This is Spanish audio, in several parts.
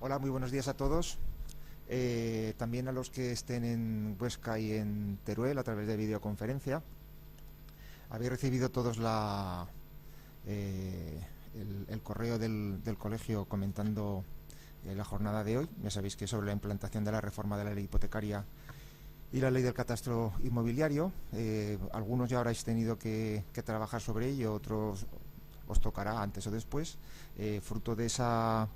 Hola, muy buenos días a todos. También a los que estén en Huesca y en Teruel a través de videoconferencia. Habéis recibido todos el correo del colegio comentando la jornada de hoy. Ya sabéis que es sobre la implantación de la reforma de la ley hipotecaria y la ley del catastro inmobiliario. Algunos ya habréis tenido que trabajar sobre ello, otros os tocará antes o después. Fruto de esa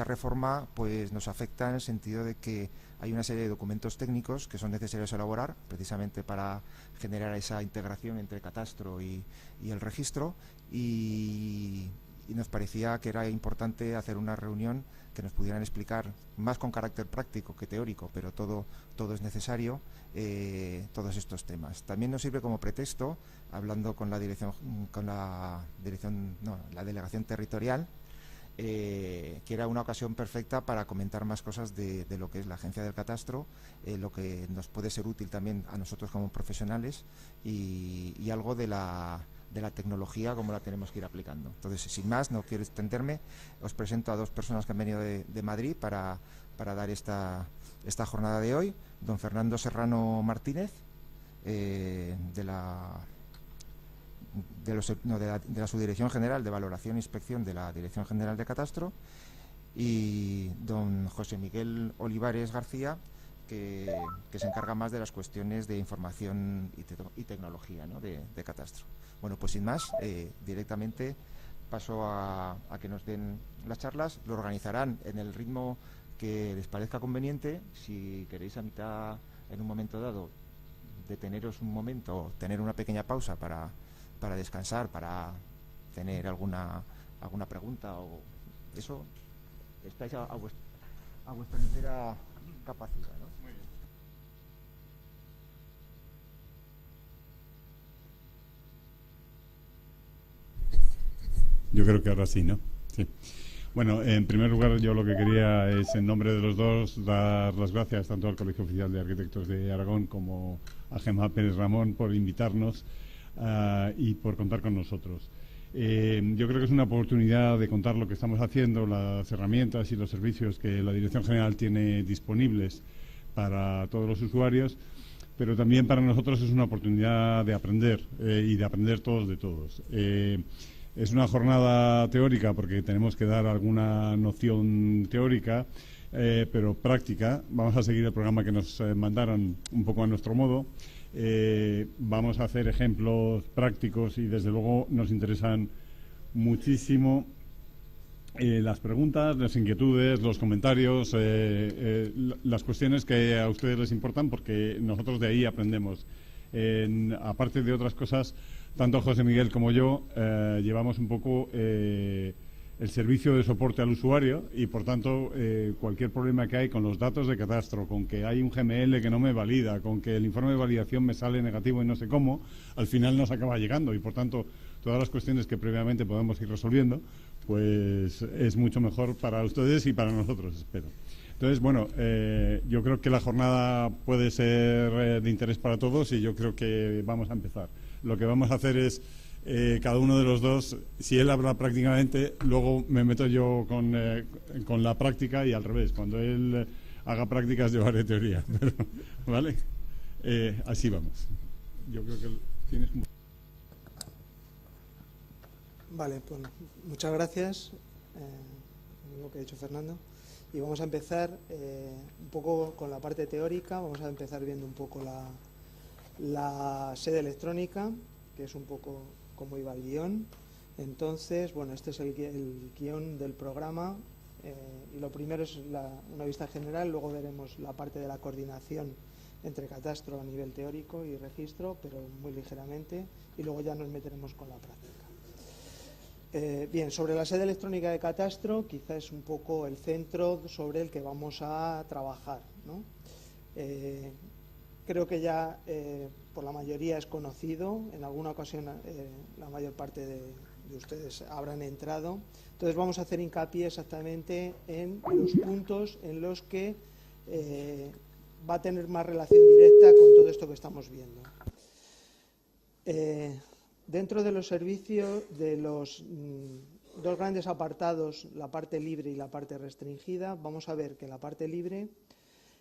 reforma, pues nos afecta en el sentido de que hay una serie de documentos técnicos que son necesarios elaborar precisamente para generar esa integración entre catastro y el registro, y nos parecía que era importante hacer una reunión que nos pudieran explicar más con carácter práctico que teórico, pero todo es necesario, todos estos temas. También nos sirve como pretexto, hablando con la delegación territorial, que era una ocasión perfecta para comentar más cosas de lo que es la agencia del catastro, lo que nos puede ser útil también a nosotros como profesionales, y algo de la tecnología, como la tenemos que ir aplicando. Entonces, sin más, no quiero extenderme, os presento a dos personas que han venido de Madrid para dar esta jornada de hoy. Don Fernando Serrano Martínez, de la Subdirección General de Valoración e Inspección de la Dirección General de Catastro, y don José Miguel Olivares García, que se encarga más de las cuestiones de información y tecnología, ¿no?, de catastro. Bueno, pues sin más, directamente paso a que nos den las charlas. Lo organizarán en el ritmo que les parezca conveniente. Si queréis a mitad, en un momento dado, deteneros un momento, tener una pequeña pausa para descansar, para tener alguna pregunta o eso, estáis a vuestra entera capacidad, ¿no? Muy bien. Yo creo que ahora sí, ¿no? Sí. Bueno, en primer lugar, yo lo que quería es, en nombre de los dos, dar las gracias tanto al Colegio Oficial de Arquitectos de Aragón como a Gemma Pérez Ramón por invitarnos y por contar con nosotros. Yo creo que es una oportunidad de contar lo que estamos haciendo, las herramientas y los servicios que la Dirección General tiene disponibles para todos los usuarios, pero también para nosotros es una oportunidad de aprender y de aprender todos de todos. Es una jornada teórica porque tenemos que dar alguna noción teórica, pero práctica. Vamos a seguir el programa que nos mandaron un poco a nuestro modo. Vamos a hacer ejemplos prácticos y desde luego nos interesan muchísimo las preguntas, las inquietudes, los comentarios, las cuestiones que a ustedes les importan, porque nosotros de ahí aprendemos. Aparte de otras cosas, tanto José Miguel como yo llevamos un poco el servicio de soporte al usuario y, por tanto, cualquier problema que hay con los datos de catastro, con que hay un GML que no me valida, con que el informe de validación me sale negativo y no sé cómo, al final nos acaba llegando y, por tanto, todas las cuestiones que previamente podemos ir resolviendo, pues es mucho mejor para ustedes y para nosotros, espero. Entonces, bueno, yo creo que la jornada puede ser de interés para todos y yo creo que vamos a empezar. Lo que vamos a hacer es, cada uno de los dos, si él habla prácticamente, luego me meto yo con la práctica y al revés. Cuando él haga prácticas, yo haré teoría. Pero, ¿vale? Así vamos. Yo creo que tienes un... Vale, pues muchas gracias, lo que ha dicho Fernando. Y vamos a empezar un poco con la parte teórica. Vamos a empezar viendo un poco la sede electrónica, que es un poco cómo iba el guión. Entonces, bueno, este es el guión del programa. Y lo primero es una vista general, luego veremos la parte de la coordinación entre catastro a nivel teórico y registro, pero muy ligeramente, y luego ya nos meteremos con la práctica. Bien, sobre la sede electrónica de catastro, quizá es un poco el centro sobre el que vamos a trabajar, ¿no? Creo que ya por la mayoría es conocido, en alguna ocasión la mayor parte de ustedes habrán entrado. Entonces vamos a hacer hincapié exactamente en los puntos en los que va a tener más relación directa con todo esto que estamos viendo. Dentro de los servicios, de los dos grandes apartados, la parte libre y la parte restringida. Vamos a ver que en la parte libre,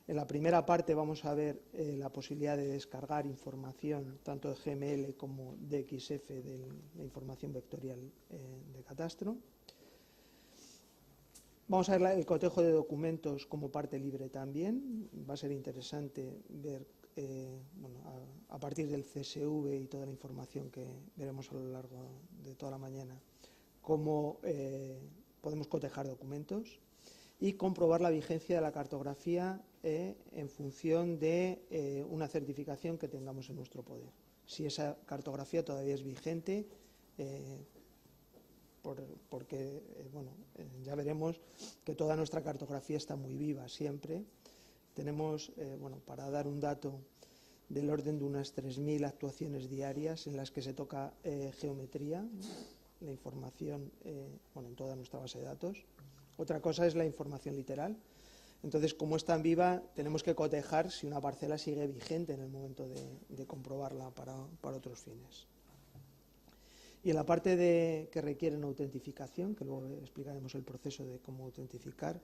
en la primera parte vamos a ver la posibilidad de descargar información tanto de GML como de XF de la información vectorial de catastro. Vamos a ver el cotejo de documentos como parte libre también. Va a ser interesante ver, a partir del CSV y toda la información que veremos a lo largo de toda la mañana, cómo podemos cotejar documentos y comprobar la vigencia de la cartografía en función de una certificación que tengamos en nuestro poder. Si esa cartografía todavía es vigente, porque ya veremos que toda nuestra cartografía está muy viva siempre. Tenemos, para dar un dato, del orden de unas 3.000 actuaciones diarias en las que se toca geometría, la información en toda nuestra base de datos. Otra cosa es la información literal. Entonces, como es tan viva, tenemos que cotejar si una parcela sigue vigente en el momento de comprobarla para otros fines. Y en la parte que requieren autentificación, que luego explicaremos el proceso de cómo autentificar,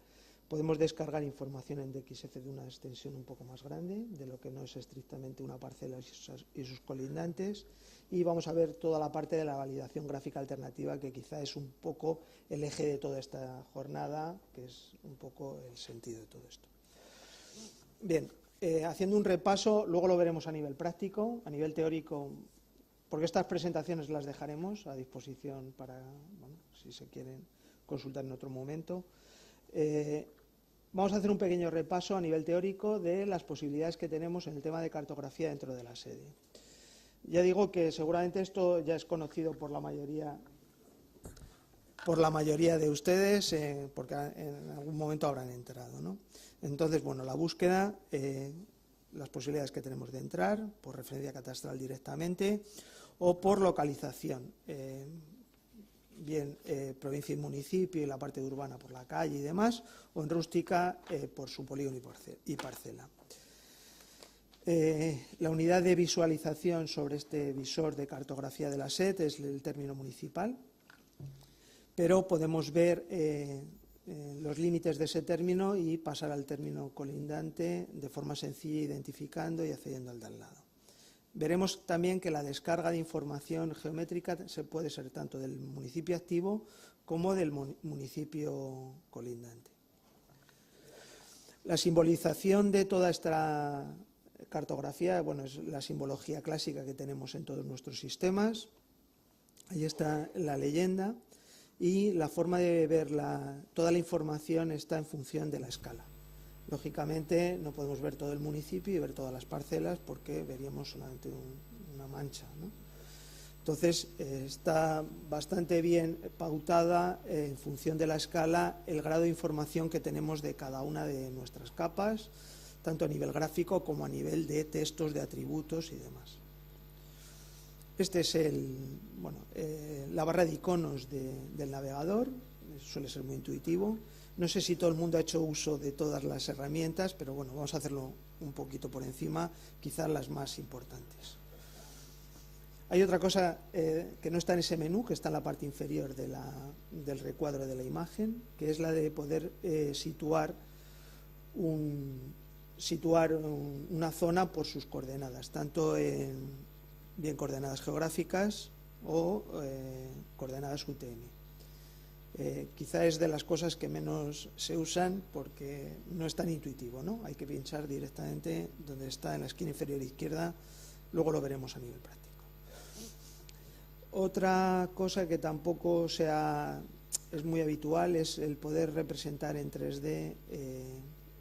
podemos descargar información en DXF de una extensión un poco más grande, de lo que no es estrictamente una parcela y sus colindantes, y vamos a ver toda la parte de la validación gráfica alternativa, que quizá es un poco el eje de toda esta jornada, que es un poco el sentido de todo esto. Bien, haciendo un repaso, luego lo veremos a nivel práctico, a nivel teórico, porque estas presentaciones las dejaremos a disposición para, si se quieren consultar en otro momento. Vamos a hacer un pequeño repaso a nivel teórico de las posibilidades que tenemos en el tema de cartografía dentro de la sede. Ya digo que seguramente esto ya es conocido por la mayoría de ustedes, porque en algún momento habrán entrado, ¿no? Entonces, la búsqueda, las posibilidades que tenemos de entrar por referencia catastral directamente o por localización, bien provincia y municipio y la parte urbana por la calle y demás, o en rústica por su polígono y parcela. La unidad de visualización sobre este visor de cartografía de la SED es el término municipal, pero podemos ver los límites de ese término y pasar al término colindante de forma sencilla, identificando y accediendo al de al lado. Veremos también que la descarga de información geométrica se puede ser tanto del municipio activo como del municipio colindante. La simbolización de toda esta cartografía, es la simbología clásica que tenemos en todos nuestros sistemas. Ahí está la leyenda y la forma de ver toda la información está en función de la escala. Lógicamente no podemos ver todo el municipio y ver todas las parcelas porque veríamos solamente una mancha, ¿no? Entonces está bastante bien pautada en función de la escala el grado de información que tenemos de cada una de nuestras capas, tanto a nivel gráfico como a nivel de textos, de atributos y demás. Este es la barra de iconos del navegador, suele ser muy intuitivo. No sé si todo el mundo ha hecho uso de todas las herramientas, pero vamos a hacerlo un poquito por encima, quizás las más importantes. Hay otra cosa que no está en ese menú, que está en la parte inferior del recuadro de la imagen, que es la de poder situar una zona por sus coordenadas, tanto en bien coordenadas geográficas o coordenadas UTM. Quizá es de las cosas que menos se usan porque no es tan intuitivo, ¿no? Hay que pinchar directamente donde está en la esquina inferior izquierda, luego lo veremos a nivel práctico. Otra cosa que tampoco es muy habitual es el poder representar en 3D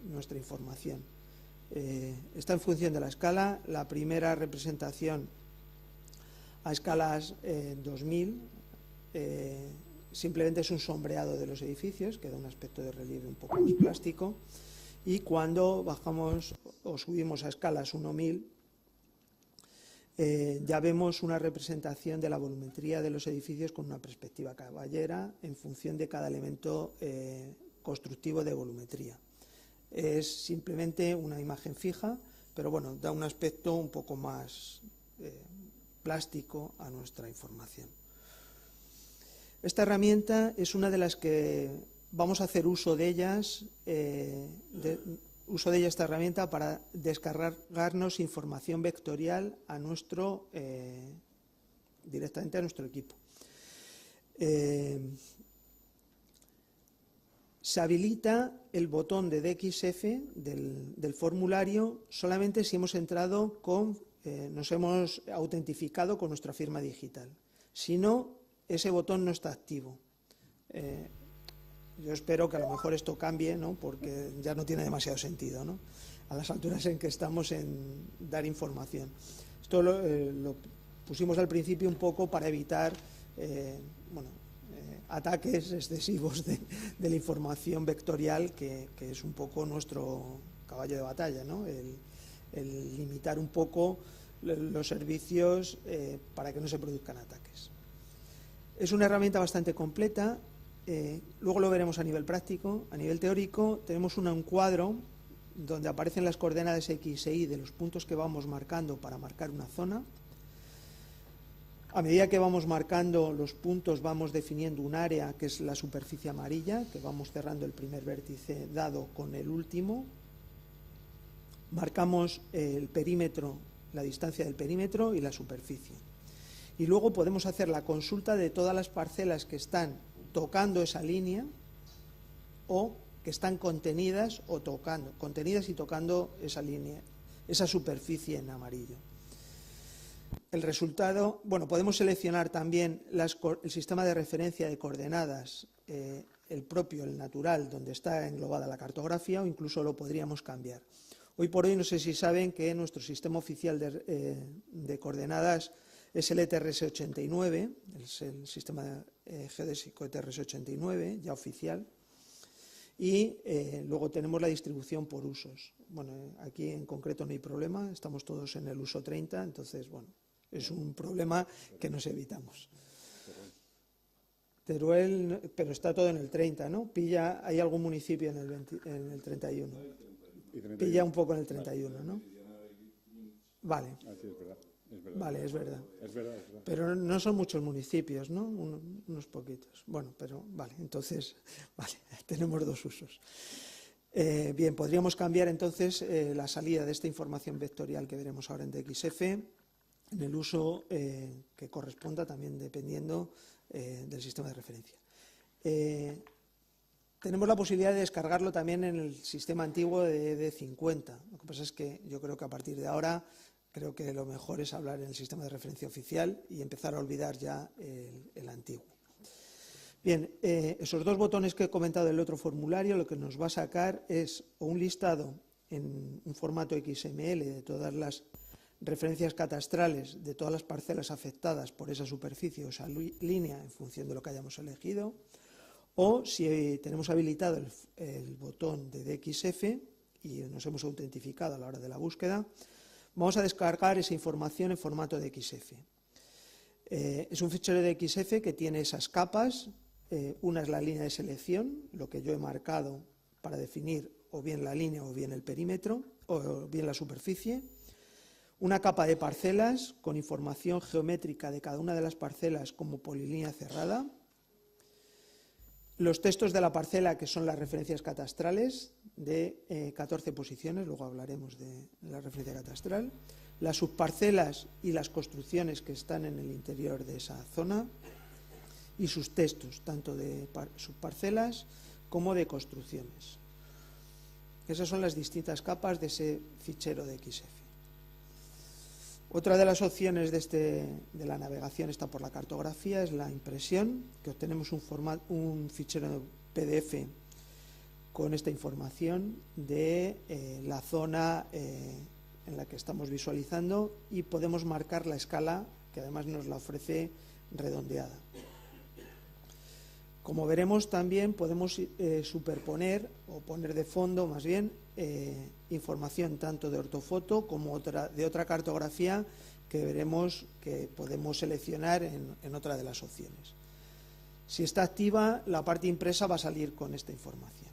nuestra información. Está en función de la escala. La primera representación a escalas 2000 simplemente es un sombreado de los edificios que da un aspecto de relieve un poco más plástico, y cuando bajamos o subimos a escalas 1000 ya vemos una representación de la volumetría de los edificios con una perspectiva caballera en función de cada elemento constructivo de volumetría. Es simplemente una imagen fija, pero da un aspecto un poco más plástico a nuestra información. Esta herramienta es una de las que vamos a hacer uso de ellas, esta herramienta para descargarnos información vectorial a directamente a nuestro equipo. Se habilita el botón de DXF del formulario solamente si hemos entrado nos hemos autentificado con nuestra firma digital. Si no, ese botón no está activo. Yo espero que a lo mejor esto cambie, ¿no? Porque ya no tiene demasiado sentido, ¿no? A las alturas en que estamos en dar información. Esto lo pusimos al principio un poco para evitar ataques excesivos de la información vectorial, que es un poco nuestro caballo de batalla, ¿no? El limitar un poco los servicios para que no se produzcan ataques. Es una herramienta bastante completa. Luego lo veremos a nivel práctico. A nivel teórico tenemos un cuadro donde aparecen las coordenadas X e Y de los puntos que vamos marcando para marcar una zona. A medida que vamos marcando los puntos vamos definiendo un área, que es la superficie amarilla, que vamos cerrando el primer vértice dado con el último. Marcamos el perímetro, la distancia del perímetro y la superficie. Y luego podemos hacer la consulta de todas las parcelas que están tocando esa línea o que están contenidas y tocando esa línea, esa superficie en amarillo. El resultado, podemos seleccionar también el sistema de referencia de coordenadas, el natural, donde está englobada la cartografía, o incluso lo podríamos cambiar. Hoy por hoy no sé si saben que nuestro sistema oficial de coordenadas es el ETRS-89, es el sistema geodésico ETRS-89, ya oficial, y luego tenemos la distribución por usos. Aquí en concreto no hay problema, estamos todos en el uso 30, entonces, es un problema que nos evitamos. Teruel, pero está todo en el 30, ¿no? Hay algún municipio en el 31. Pilla un poco en el 31, ¿no? Vale. Vale, es verdad. Pero no son muchos municipios, ¿no? Unos poquitos. Pero vale, entonces, tenemos dos usos. Bien, podríamos cambiar entonces la salida de esta información vectorial que veremos ahora en DXF en el uso que corresponda, también dependiendo del sistema de referencia. Tenemos la posibilidad de descargarlo también en el sistema antiguo de ED50. Lo que pasa es que yo creo que a partir de ahora creo que lo mejor es hablar en el sistema de referencia oficial y empezar a olvidar ya el antiguo. Bien, esos dos botones que he comentado en el otro formulario lo que nos va a sacar es un listado en un formato XML de todas las referencias catastrales de todas las parcelas afectadas por esa superficie o esa línea en función de lo que hayamos elegido, o si tenemos habilitado el botón de DXF y nos hemos autentificado a la hora de la búsqueda, vamos a descargar esa información en formato de XF. Es un fichero de XF que tiene esas capas. Una es la línea de selección, lo que yo he marcado para definir o bien la línea o bien el perímetro o bien la superficie. Una capa de parcelas con información geométrica de cada una de las parcelas como polilínea cerrada. Los textos de la parcela, que son las referencias catastrales de 14 posiciones, luego hablaremos de la referencia catastral. Las subparcelas y las construcciones que están en el interior de esa zona y sus textos, tanto de subparcelas como de construcciones. Esas son las distintas capas de ese fichero de XF. Otra de las opciones de la navegación está por la cartografía, es la impresión, que obtenemos un fichero PDF con esta información de la zona en la que estamos visualizando y podemos marcar la escala, que además nos la ofrece redondeada. Como veremos, también podemos superponer o poner de fondo, más bien, información tanto de ortofoto como de otra cartografía que veremos que podemos seleccionar en otra de las opciones. Si está activa, la parte impresa va a salir con esta información.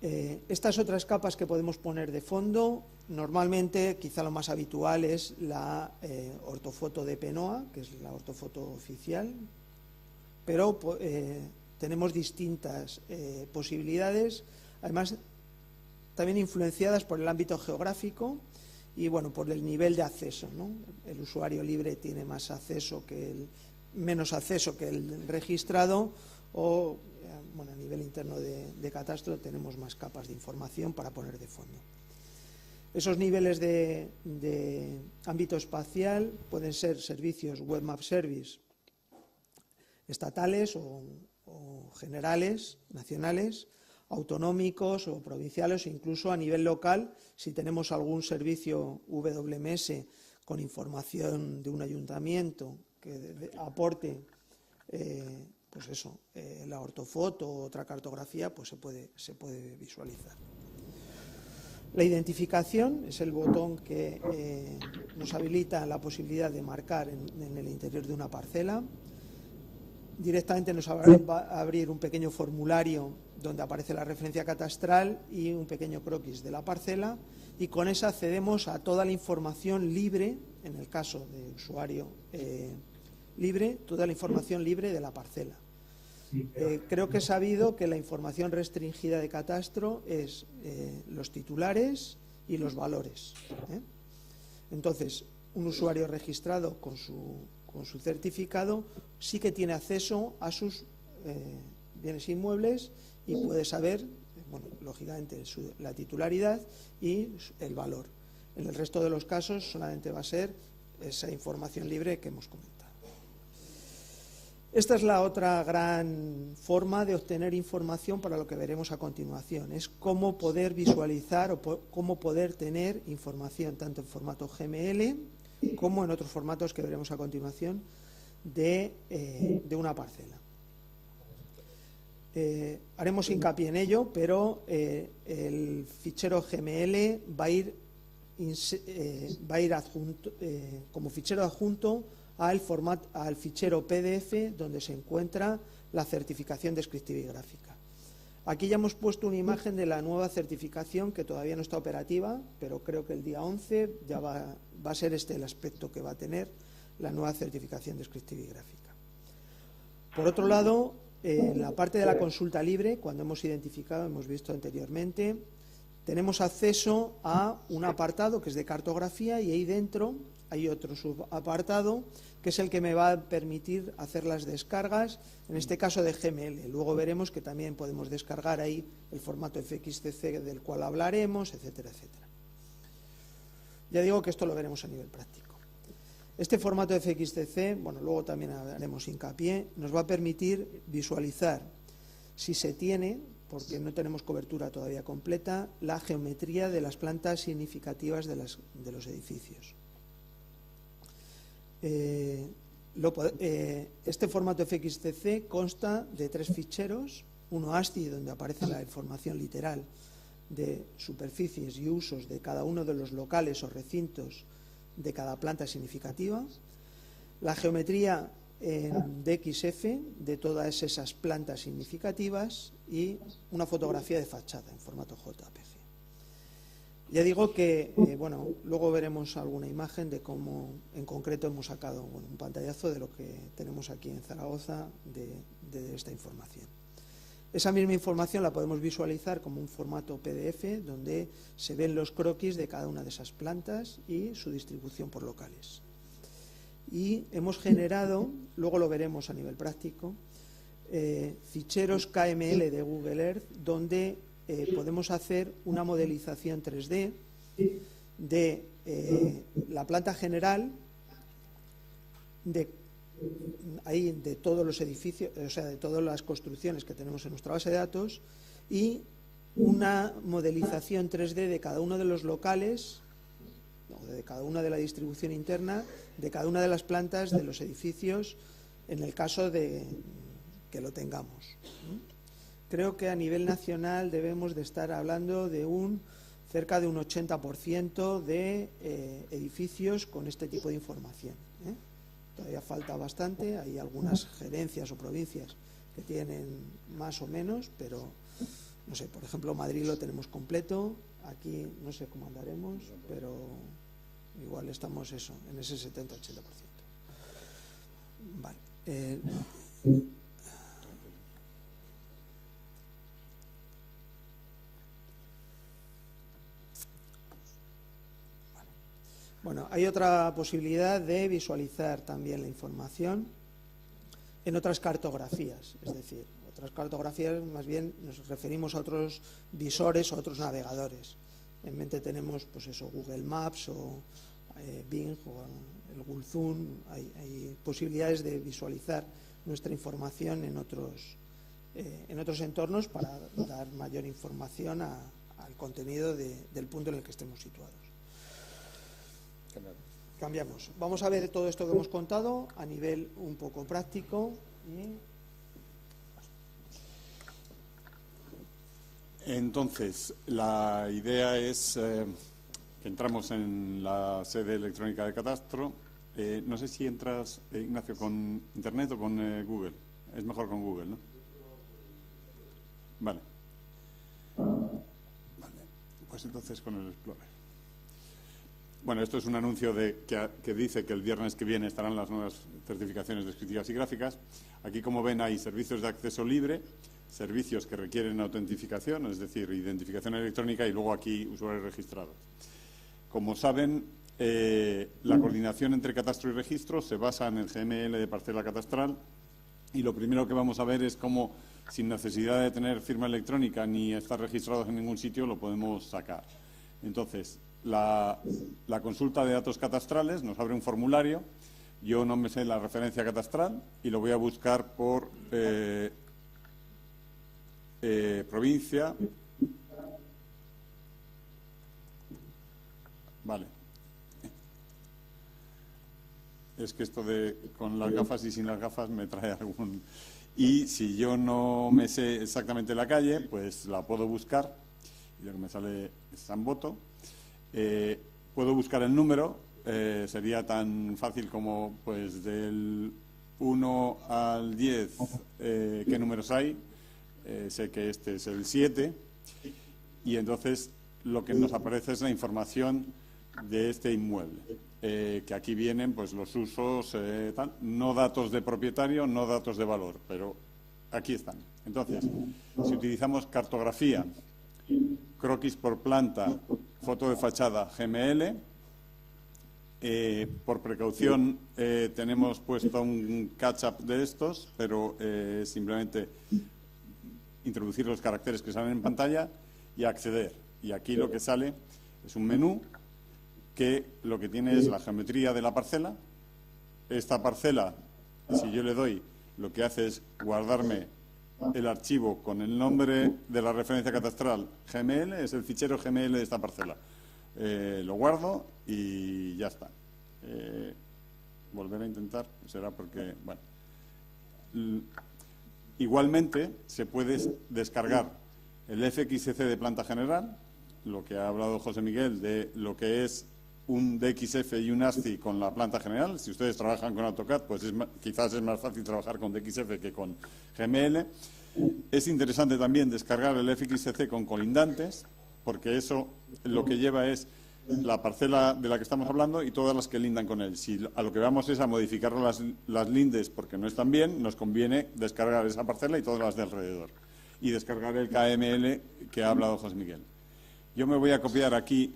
Estas otras capas que podemos poner de fondo, normalmente quizá lo más habitual es la ortofoto de PNOA, que es la ortofoto oficial, pero tenemos distintas posibilidades, además también influenciadas por el ámbito geográfico y bueno, por el nivel de acceso, ¿no? El usuario libre tiene menos acceso que el registrado, o bueno, a nivel interno de Catastro tenemos más capas de información para poner de fondo. Esos niveles de ámbito espacial pueden ser servicios Web Map Service estatales o generales, nacionales, autonómicos o provinciales, o incluso a nivel local, si tenemos algún servicio WMS con información de un ayuntamiento que aporte pues eso, la ortofoto o otra cartografía, pues se puede visualizar. La identificación es el botón que nos habilita la posibilidad de marcar en el interior de una parcela. Directamente nos va a abrir un pequeño formulario donde aparece la referencia catastral y un pequeño croquis de la parcela, y con esa accedemos a toda la información libre, en el caso de usuario libre, toda la información libre de la parcela. Creo que he sabido que la información restringida de Catastro es los titulares y los valores. Entonces, un usuario registrado con su certificado sí que tiene acceso a sus bienes inmuebles y puede saber, bueno, lógicamente, la titularidad y el valor. En el resto de los casos solamente va a ser esa información libre que hemos comentado. Esta es la otra gran forma de obtener información para lo que veremos a continuación. Es cómo poder visualizar o cómo poder tener información, tanto en formato GML como en otros formatos que veremos a continuación de una parcela. Haremos hincapié en ello, pero el fichero GML va a ir adjunto, como fichero adjunto al fichero PDF donde se encuentra la certificación descriptiva y gráfica. Aquí ya hemos puesto una imagen de la nueva certificación que todavía no está operativa, pero creo que el día 11 ya va a ser este el aspecto que va a tener la nueva certificación descriptiva y gráfica. Por otro lado, en la parte de la consulta libre, cuando hemos identificado, hemos visto anteriormente, tenemos acceso a un apartado que es de cartografía, y ahí dentro hay otro subapartado que es el que me va a permitir hacer las descargas, en este caso de GML. Luego veremos que también podemos descargar ahí el formato FXCC del cual hablaremos, etcétera, etcétera. Ya digo que esto lo veremos a nivel práctico. Este formato FXCC, bueno, luego también haremos hincapié, nos va a permitir visualizar, si se tiene, porque no tenemos cobertura todavía completa, la geometría de las plantas significativas de los edificios. Este formato FXCC consta de 3 ficheros, uno ASCII donde aparece la información literal de superficies y usos de cada uno de los locales o recintos de cada planta significativa, la geometría en DXF de todas esas plantas significativas y una fotografía de fachada en formato JPG. Ya digo que, bueno, luego veremos alguna imagen de cómo en concreto hemos sacado, bueno, un pantallazo de lo que tenemos aquí en Zaragoza de esta información. Esa misma información la podemos visualizar como un formato PDF donde se ven los croquis de cada una de esas plantas y su distribución por locales. Y hemos generado, luego lo veremos a nivel práctico, ficheros KML de Google Earth donde podemos hacer una modelización 3D de la planta general de todos los edificios, o sea, de todas las construcciones que tenemos en nuestra base de datos, y una modelización 3D de cada uno de los locales, de cada una de la distribución interna, de cada una de las plantas de los edificios, en el caso de que lo tengamos. Creo que a nivel nacional debemos de estar hablando de cerca de un 80% de edificios con este tipo de información. Todavía falta bastante, hay algunas gerencias o provincias que tienen más o menos, pero no sé, por ejemplo, Madrid lo tenemos completo, aquí no sé cómo andaremos, pero igual estamos eso, en ese 70-80%. Vale. Bueno, hay otra posibilidad de visualizar también la información en otras cartografías, es decir, otras cartografías más bien nos referimos a otros visores o otros navegadores. En mente tenemos pues eso, Google Maps o Bing o el Gulzun. Hay posibilidades de visualizar nuestra información en otros entornos para dar mayor información al contenido del punto en el que estemos situados. Cambiamos. Vamos a ver todo esto que hemos contado a nivel un poco práctico. Entonces, la idea es que entramos en la sede electrónica de Catastro. No sé si entras, Ignacio, con Internet o con Google. Es mejor con Google, ¿no? Vale. Pues entonces con el Explorer. Bueno, esto es un anuncio que dice que el viernes que viene estarán las nuevas certificaciones descriptivas y gráficas. Aquí, como ven, hay servicios de acceso libre, servicios que requieren autentificación, es decir, identificación electrónica, y luego aquí usuarios registrados. Como saben, la coordinación entre catastro y registro se basa en el GML de parcela catastral, y lo primero que vamos a ver es cómo, sin necesidad de tener firma electrónica ni estar registrados en ningún sitio, lo podemos sacar. Entonces, la consulta de datos catastrales nos abre un formulario. Yo no me sé la referencia catastral y lo voy a buscar por provincia. Vale. Es que esto de con las gafas y sin las gafas me trae algún... Y si yo no me sé exactamente la calle, pues la puedo buscar. Y lo que me sale es San Boto. Puedo buscar el número, sería tan fácil como pues del 1 al 10 qué números hay. Sé que este es el 7 y entonces lo que nos aparece es la información de este inmueble, que aquí vienen pues los usos, no datos de propietario, no datos de valor, pero aquí están. Entonces, si utilizamos cartografía, croquis por planta, foto de fachada, GML. Por precaución tenemos puesto un catch-up de estos, pero simplemente introducir los caracteres que salen en pantalla y acceder. Y aquí lo que sale es un menú que lo que tiene es la geometría de la parcela. Esta parcela, si yo le doy, lo que hace es guardarme el archivo con el nombre de la referencia catastral GML, es el fichero GML de esta parcela. Lo guardo y ya está. Volver a intentar será porque, bueno. Igualmente se puede descargar el FXC de planta general, lo que ha hablado José Miguel de lo que es un DXF y un ASCII con la planta general. Si ustedes trabajan con AutoCAD, pues quizás es más fácil trabajar con DXF que con GML. Es interesante también descargar el FXC con colindantes, porque eso lo que lleva es la parcela de la que estamos hablando y todas las que lindan con él. Si a lo que vamos es a modificar las lindes porque no están bien, nos conviene descargar esa parcela y todas las de alrededor. Y descargar el KML que ha hablado José Miguel. Yo me voy a copiar aquí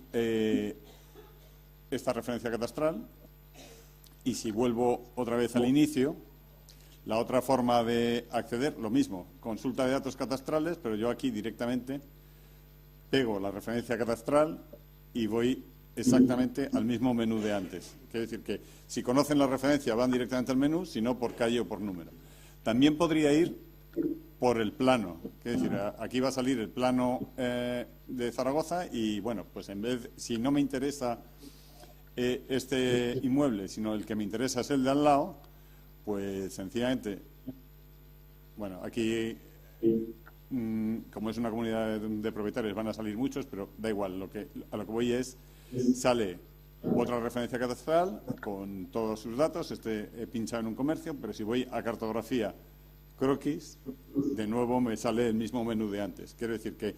esta referencia catastral y si vuelvo otra vez al inicio, la otra forma de acceder, lo mismo, consulta de datos catastrales, pero yo aquí directamente pego la referencia catastral y voy exactamente al mismo menú de antes. Quiere decir que si conocen la referencia van directamente al menú, si no por calle o por número. También podría ir por el plano. Quiere decir, aquí va a salir el plano de Zaragoza y, bueno, pues en vez, si no me interesa este inmueble, sino el que me interesa es el de al lado, pues sencillamente, bueno, aquí como es una comunidad de propietarios van a salir muchos, pero da igual, a lo que voy es, sale otra referencia catastral con todos sus datos, he pinchado en un comercio, pero si voy a cartografía croquis, de nuevo me sale el mismo menú de antes. Quiero decir que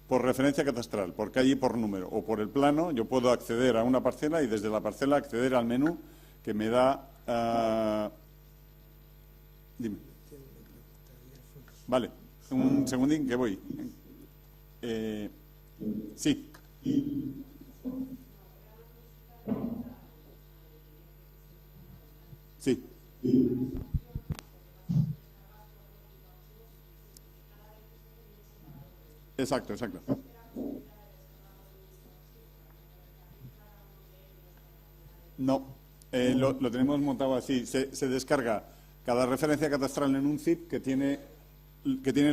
por referencia catastral, por calle y por número, o por el plano, yo puedo acceder a una parcela y desde la parcela acceder al menú que me da... Dime. Vale, un segundín que voy. Sí. Sí. Exacto, exacto. No, lo tenemos montado así. Se descarga cada referencia catastral en un zip que tienen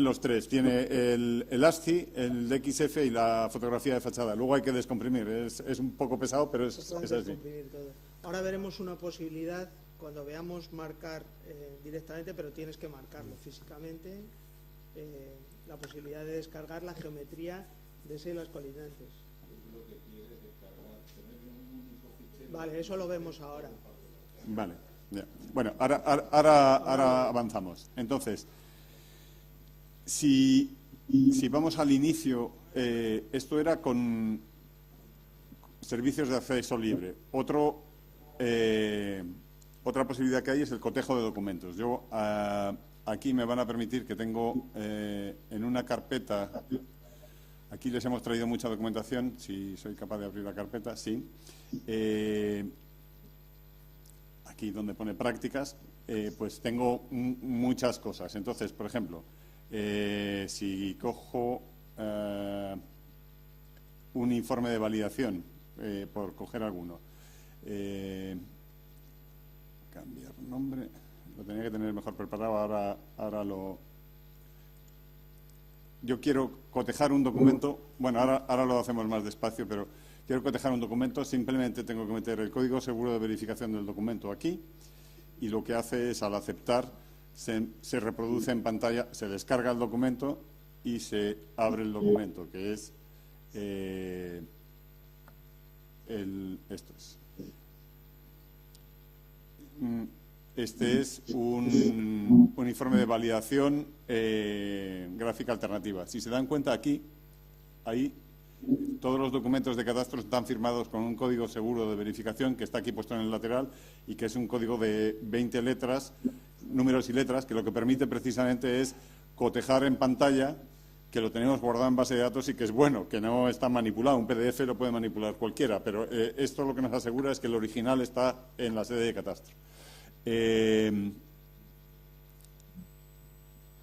los tres. Tiene el ASCII, el DXF y la fotografía de fachada. Luego hay que descomprimir. Es un poco pesado, pero es así. Ahora veremos una posibilidad cuando veamos marcar directamente, pero tienes que marcarlo físicamente, la posibilidad de descargar la geometría de ese y las colindantes. Vale, eso lo vemos ahora. Vale, ya. Bueno, ahora avanzamos. Entonces, si vamos al inicio, esto era con servicios de acceso libre. Otra posibilidad que hay es el cotejo de documentos. Yo aquí me van a permitir que tengo en una carpeta, aquí les hemos traído mucha documentación, si soy capaz de abrir la carpeta, sí. Aquí donde pone prácticas, pues tengo muchas cosas. Entonces, por ejemplo, si cojo un informe de validación, por coger alguno, cambiar nombre, lo tenía que tener mejor preparado, ahora lo... Yo quiero cotejar un documento, bueno, ahora lo hacemos más despacio, pero quiero cotejar un documento, simplemente tengo que meter el código seguro de verificación del documento aquí, y lo que hace es, al aceptar, se reproduce en pantalla, se descarga el documento y se abre el documento, que es esto es. Este es un informe de validación gráfica alternativa. Si se dan cuenta aquí, ahí, todos los documentos de catastro están firmados con un código seguro de verificación que está aquí puesto en el lateral y que es un código de 20 letras, números y letras, que lo que permite precisamente es cotejar en pantalla, que lo tenemos guardado en base de datos y que es bueno, que no está manipulado. Un PDF lo puede manipular cualquiera, pero esto lo que nos asegura es que el original está en la sede de catastro.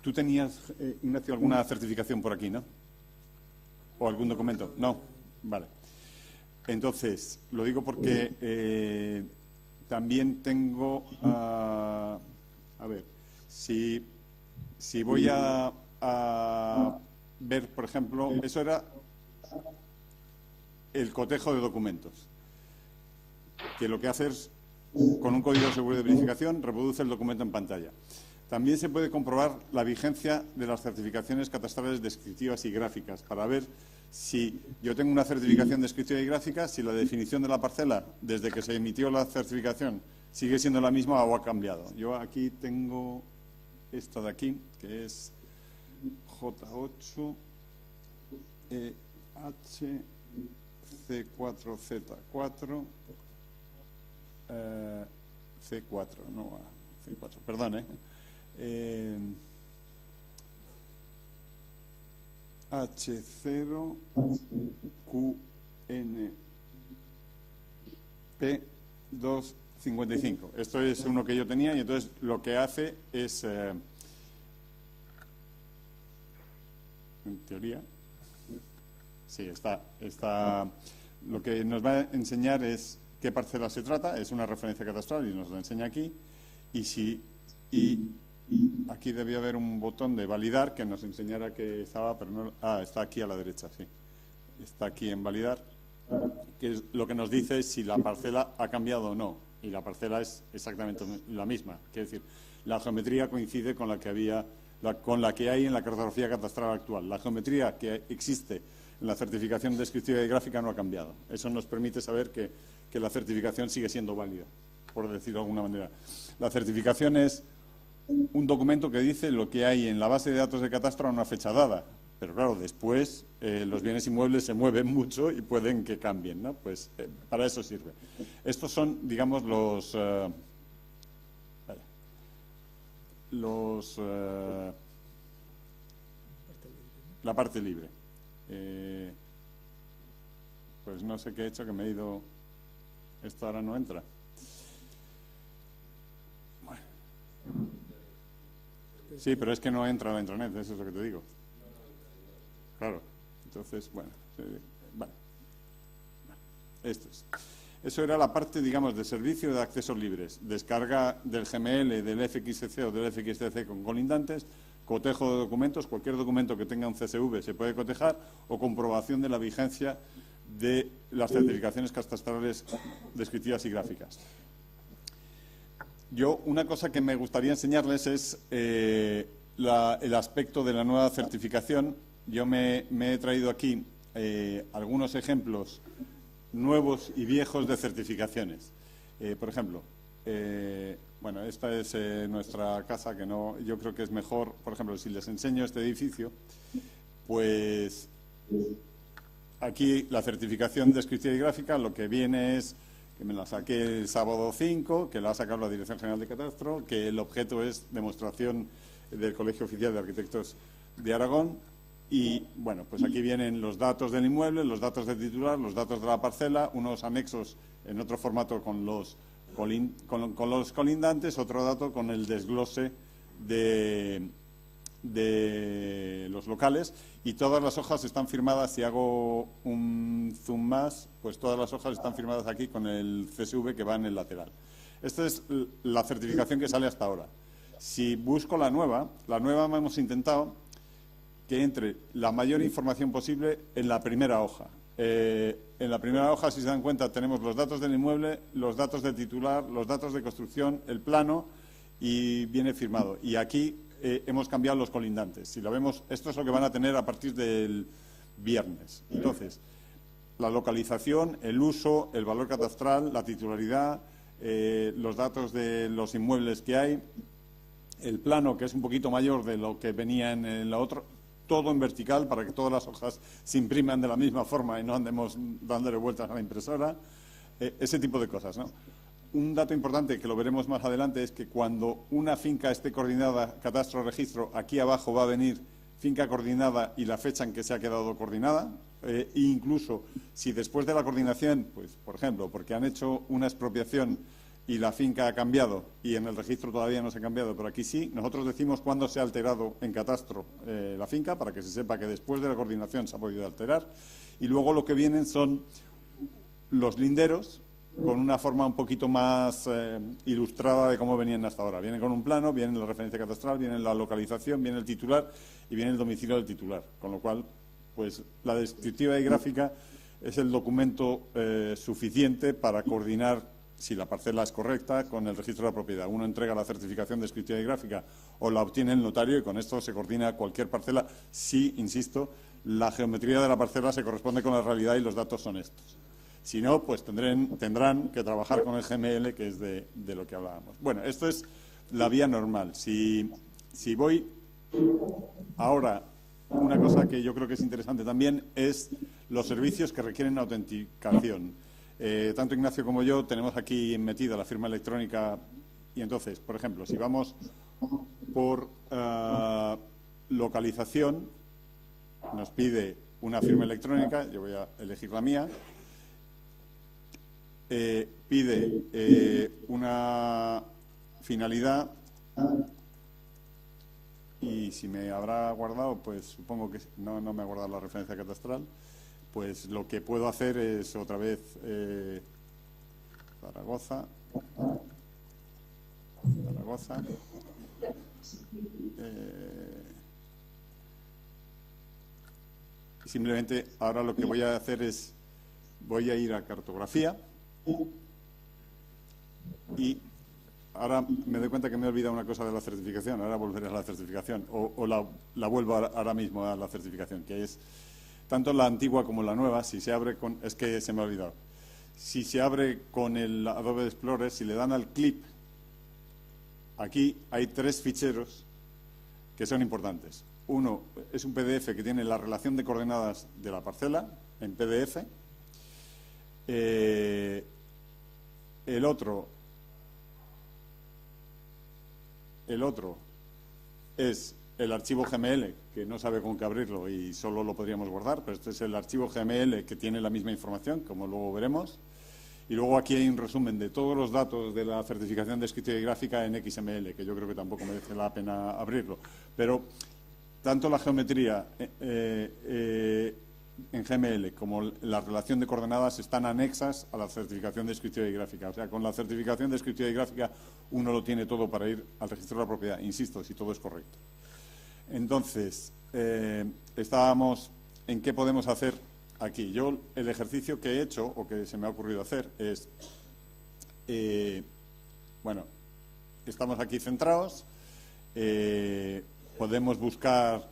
¿Tú tenías, Ignacio, alguna certificación por aquí, no? ¿O algún documento? No. Vale. Entonces, lo digo porque también tengo... a ver, si voy a ver, por ejemplo, eso era el cotejo de documentos, que lo que hace es, con un código seguro de verificación, reproduce el documento en pantalla. También se puede comprobar la vigencia de las certificaciones catastrales descriptivas y gráficas para ver si yo tengo una certificación descriptiva y gráfica, si la definición de la parcela desde que se emitió la certificación sigue siendo la misma o ha cambiado. Yo aquí tengo esta de aquí, que es J8 HC4Z4 C4, no C4, perdón, H0 QNP255. Esto es uno que yo tenía y entonces lo que hace es, en teoría, sí, está. Lo que nos va a enseñar es qué parcela se trata, es una referencia catastral y nos lo enseña aquí. Y aquí debía haber un botón de validar que nos enseñara que estaba, pero no. Está aquí a la derecha, sí. Está aquí en validar, que es lo que nos dice si la parcela ha cambiado o no. Y la parcela es exactamente la misma. Quiere decir, la geometría coincide con la que había, con la que hay en la cartografía catastral actual. La geometría que existe en la certificación descriptiva y gráfica no ha cambiado. Eso nos permite saber que la certificación sigue siendo válida, por decirlo de alguna manera. La certificación es un documento que dice lo que hay en la base de datos de catastro a una fecha dada. Pero claro, después los bienes inmuebles se mueven mucho y pueden que cambien, ¿no? Pues para eso sirve. Estos son, digamos, la parte libre. Pues no sé qué he hecho, que me he ido. Esto ahora no entra. Bueno. Sí, pero es que no entra a la intranet, eso es lo que te digo. Claro, entonces, bueno, vale. Esto es. Eso era la parte, digamos, de servicio de accesos libres. Descarga del GML, del FXC o del FXCC con colindantes, cotejo de documentos, cualquier documento que tenga un CSV se puede cotejar, o comprobación de la vigencia de las certificaciones catastrales descriptivas y gráficas. Yo, una cosa que me gustaría enseñarles es el aspecto de la nueva certificación. Yo me he traído aquí algunos ejemplos nuevos y viejos de certificaciones. Por ejemplo, bueno, esta es nuestra casa, que no, yo creo que es mejor, por ejemplo, si les enseño este edificio, pues aquí la certificación descriptiva y gráfica, lo que viene es que me la saqué el sábado 5, que la ha sacado la Dirección General de Catastro, que el objeto es demostración del Colegio Oficial de Arquitectos de Aragón. Y, bueno, pues aquí vienen los datos del inmueble, los datos del titular, los datos de la parcela, unos anexos en otro formato con los colindantes, otro dato con el desglose de los locales, y todas las hojas están firmadas. Si hago un zoom más, pues todas las hojas están firmadas aquí con el CSV que va en el lateral. Esta es la certificación que sale hasta ahora. Si busco la nueva hemos intentado que entre la mayor información posible en la primera hoja. En la primera hoja, si se dan cuenta, tenemos los datos del inmueble, los datos del titular, los datos de construcción, el plano, y viene firmado. Y aquí hemos cambiado los colindantes. Si lo vemos, esto es lo que van a tener a partir del viernes. Entonces, la localización, el uso, el valor catastral, la titularidad, los datos de los inmuebles que hay, el plano, que es un poquito mayor de lo que venía en la otra, todo en vertical para que todas las hojas se impriman de la misma forma y no andemos dándole vueltas a la impresora, ese tipo de cosas, ¿no? Un dato importante, que lo veremos más adelante, es que cuando una finca esté coordinada, catastro-registro, aquí abajo va a venir finca coordinada y la fecha en que se ha quedado coordinada, e incluso si después de la coordinación, pues por ejemplo, porque han hecho una expropiación y la finca ha cambiado y en el registro todavía no se ha cambiado, pero aquí sí, nosotros decimos cuándo se ha alterado en catastro la finca, para que se sepa que después de la coordinación se ha podido alterar. Y luego lo que vienen son los linderos, con una forma un poquito más ilustrada de cómo venían hasta ahora. Vienen con un plano, viene la referencia catastral, viene la localización, viene el titular y viene el domicilio del titular. Con lo cual, pues la descriptiva y gráfica es el documento suficiente para coordinar si la parcela es correcta con el registro de la propiedad. Uno entrega la certificación descriptiva y gráfica o la obtiene el notario, y con esto se coordina cualquier parcela si, insisto, la geometría de la parcela se corresponde con la realidad y los datos son estos. Si no, pues tendrán que trabajar con el GML, que es de lo que hablábamos. Bueno, esto es la vía normal. Si voy ahora, una cosa que yo creo que es interesante también es los servicios que requieren autenticación. Tanto Ignacio como yo tenemos aquí metida la firma electrónica, y entonces, por ejemplo, si vamos por localización, nos pide una firma electrónica. Yo voy a elegir la mía. Pide una finalidad, y si me habrá guardado, pues supongo que no me ha guardado la referencia catastral. Pues lo que puedo hacer es otra vez Zaragoza. Simplemente ahora lo que voy a hacer es, voy a ir a cartografía, y ahora me doy cuenta que me he olvidado una cosa de la certificación. Ahora volveré a la certificación, o la vuelvo ahora mismo a la certificación, que es tanto la antigua como la nueva. Si se abre con... Es que se me ha olvidado. Si se abre con el Adobe Explorer, si le dan al clip aquí hay 3 ficheros que son importantes. Uno es un PDF que tiene la relación de coordenadas de la parcela en PDF. El otro es el archivo GML, que no sabe con qué abrirlo y solo lo podríamos guardar, pero este es el archivo GML que tiene la misma información, como luego veremos. Y luego aquí hay un resumen de todos los datos de la certificación de escritura y gráfica en XML, que yo creo que tampoco merece la pena abrirlo. Pero tanto la geometría en GML como la relación de coordenadas están anexas a la certificación de escritura y gráfica. O sea, con la certificación de escritura y gráfica uno lo tiene todo para ir al registro de la propiedad, insisto, si todo es correcto. Entonces, estábamos en qué podemos hacer aquí. Yo, el ejercicio que he hecho, o que se me ha ocurrido hacer, es, bueno, estamos aquí centrados, podemos buscar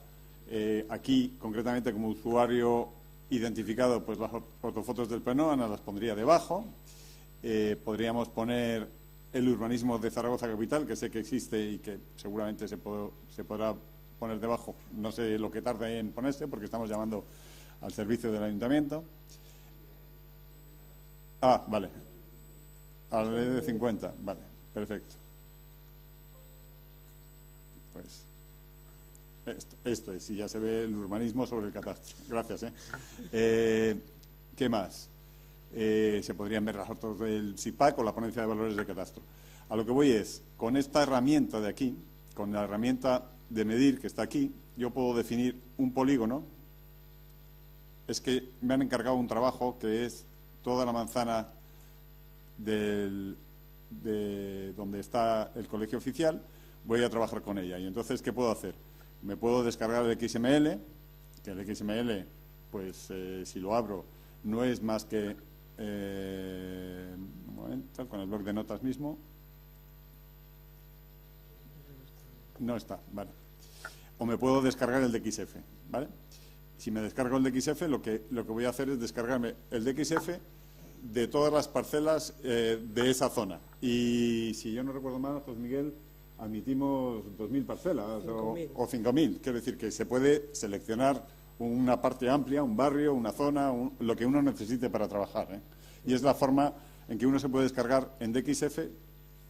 aquí, concretamente como usuario identificado, pues las ortofotos del plano, Ana las pondría debajo. Podríamos poner el urbanismo de Zaragoza capital, que sé que existe y que seguramente se podrá poner debajo. No sé lo que tarde en ponerse, porque estamos llamando al servicio del ayuntamiento. Ah, vale. A la ley de 50, vale, perfecto. Pues esto es, y ya se ve el urbanismo sobre el catastro. Gracias. ¿Qué más? Se podrían ver las fotos del SIPAC o la ponencia de valores de catastro. A lo que voy es, con esta herramienta de aquí, con la herramienta de medir que está aquí, yo puedo definir un polígono. Es que me han encargado un trabajo que es toda la manzana de donde está el colegio oficial. Voy a trabajar con ella. Y entonces, ¿qué puedo hacer? Me puedo descargar el XML, que el XML, pues si lo abro, no es más que un momento, con el bloc de notas mismo. No está, vale. O me puedo descargar el DXF, ¿vale? Si me descargo el DXF, lo que voy a hacer es descargarme el DXF de todas las parcelas de esa zona. Y si yo no recuerdo mal, pues Miguel, admitimos 2.000 parcelas 5.000. o 5.000. Quiero decir que se puede seleccionar una parte amplia, un barrio, una zona, lo que uno necesite para trabajar, ¿eh? Y es la forma en que uno se puede descargar en DXF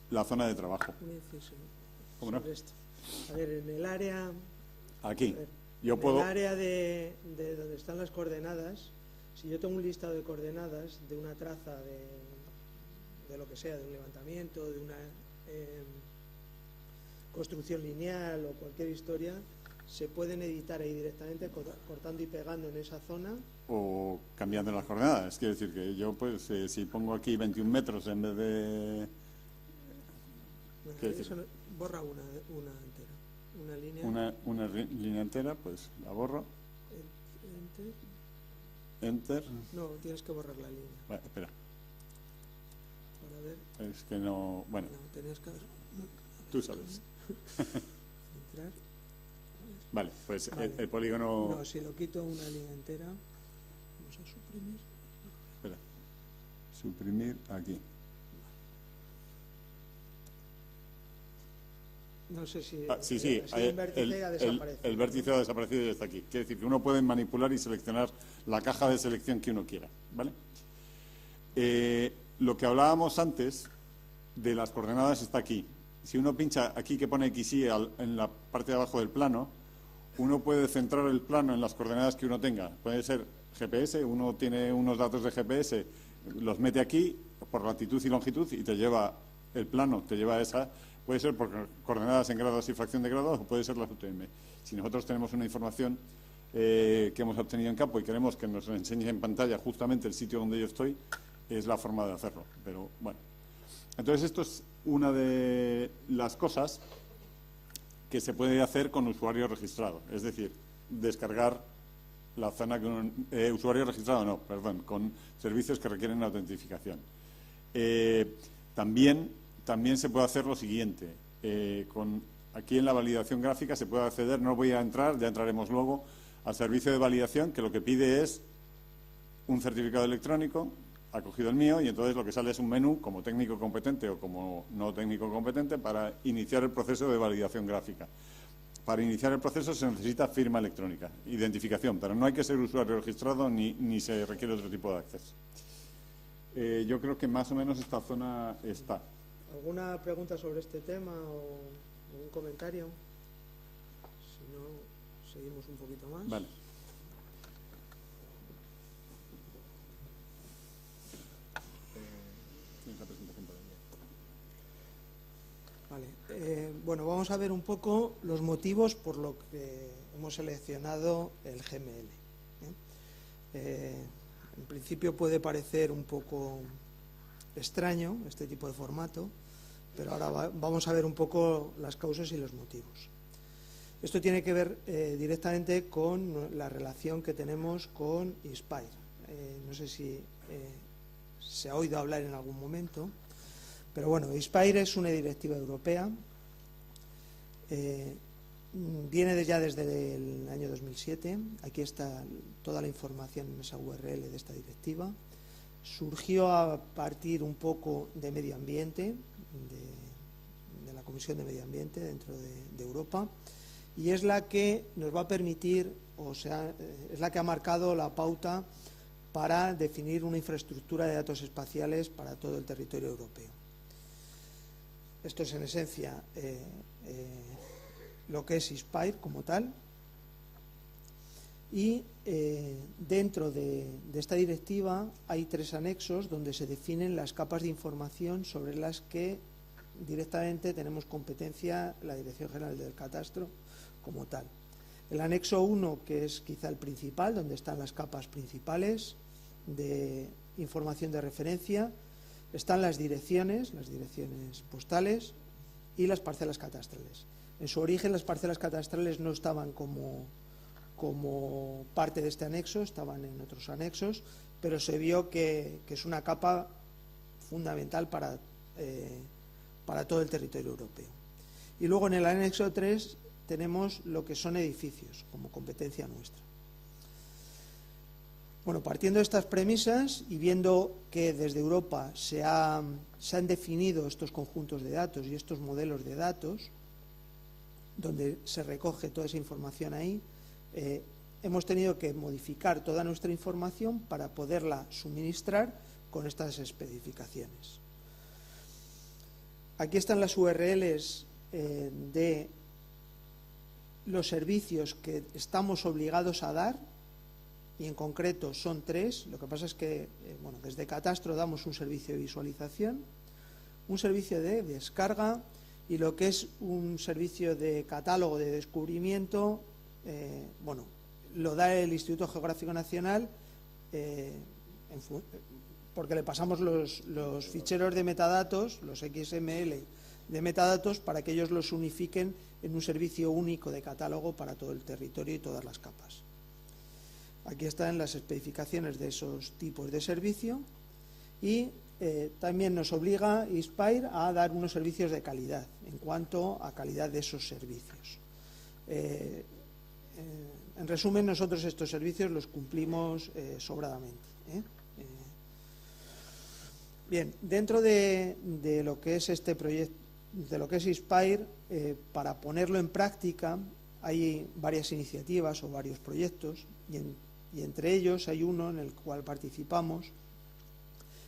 la zona de trabajo. Un inciso ¿Cómo no? sobre esto. A ver, en el área... Aquí. A ver, Yo en puedo... el área de donde están las coordenadas, si yo tengo un listado de coordenadas de una traza de lo que sea, de un levantamiento, de una construcción lineal o cualquier historia, se pueden editar ahí directamente cortando y pegando en esa zona. O cambiando las coordenadas. Quiero decir que yo, pues, si pongo aquí 21 metros en vez de... Bueno, eso borra una entera. Una línea. Una línea entera, pues la borro. Enter. No, tienes que borrar la línea. Vale, espera. Para ver. Es que no... Bueno, No, tenías que... tú sabes. Entrar. Vale, pues Vale. el polígono... No, si lo quito una línea entera, vamos a suprimir. Espera. Suprimir aquí. No sé si... Sí, el vértice ha desaparecido. el vértice ha desaparecido y está aquí. Quiere decir que uno puede manipular y seleccionar la caja de selección que uno quiera, ¿vale? Lo que hablábamos antes de las coordenadas está aquí. Si uno pincha aquí que pone XY en la parte de abajo del plano, uno puede centrar el plano en las coordenadas que uno tenga. Puede ser GPS, uno tiene unos datos de GPS, los mete aquí por latitud y longitud y te lleva el plano, te lleva a esa. Puede ser por coordenadas en grados y fracción de grados o puede ser las UTM. Si nosotros tenemos una información que hemos obtenido en campo y queremos que nos enseñe en pantalla justamente el sitio donde yo estoy, es la forma de hacerlo. Pero bueno, entonces esto es una de las cosas que se puede hacer con usuario registrado, es decir, descargar la zona con usuario registrado, no, perdón, con servicios que requieren autentificación. También se puede hacer lo siguiente, aquí en la validación gráfica se puede acceder, no voy a entrar, ya entraremos luego, al servicio de validación, que lo que pide es un certificado electrónico ha cogido el mío y entonces lo que sale es un menú como técnico competente o como no técnico competente para iniciar el proceso de validación gráfica. Para iniciar el proceso se necesita firma electrónica, identificación, pero no hay que ser usuario registrado ni se requiere otro tipo de acceso. Yo creo que más o menos esta zona está. ¿Alguna pregunta sobre este tema o algún comentario? Si no, seguimos un poquito más. Vale. Vale. Bueno, vamos a ver un poco los motivos por los que hemos seleccionado el GML. En principio puede parecer un poco extraño este tipo de formato, pero ahora vamos a ver un poco las causas y los motivos. Esto tiene que ver directamente con la relación que tenemos con Inspire. No sé si se ha oído hablar en algún momento, pero bueno, Inspire es una directiva europea. Viene ya desde el año 2007. Aquí está toda la información en esa URL de esta directiva. Surgió a partir un poco de medio ambiente, de la Comisión de Medio Ambiente dentro de Europa, y es la que nos va a permitir, o sea, es la que ha marcado la pauta para definir una infraestructura de datos espaciales para todo el territorio europeo. Esto es en esencia lo que es Inspire como tal, y dentro de esta directiva hay 3 anexos donde se definen las capas de información sobre las que directamente tenemos competencia la Dirección General del Catastro como tal. El anexo 1, que es quizá el principal, donde están las capas principales de información de referencia, están las direcciones postales y las parcelas catastrales. En su origen las parcelas catastrales no estaban como parte de este anexo, estaban en otros anexos, pero se vio que es una capa fundamental para todo el territorio europeo. Y luego en el anexo 3 tenemos lo que son edificios, como competencia nuestra. Bueno, partiendo de estas premisas y viendo que desde Europa se han definido estos conjuntos de datos y estos modelos de datos, donde se recoge toda esa información ahí, hemos tenido que modificar toda nuestra información para poderla suministrar con estas especificaciones. Aquí están las URLs de los servicios que estamos obligados a dar, y en concreto son 3. Lo que pasa es que bueno, desde Catastro damos un servicio de visualización, un servicio de descarga y lo que es un servicio de catálogo de descubrimiento. Bueno, lo da el Instituto Geográfico Nacional porque le pasamos los ficheros de metadatos, los XML de metadatos, para que ellos los unifiquen en un servicio único de catálogo para todo el territorio y todas las capas. Aquí están las especificaciones de esos tipos de servicio y también nos obliga Inspire a dar unos servicios de calidad en cuanto a calidad de esos servicios. En resumen, nosotros estos servicios los cumplimos sobradamente. Bien, dentro de lo que es este proyecto, de lo que es Inspire, para ponerlo en práctica hay varias iniciativas o varios proyectos y entre ellos hay uno en el cual participamos,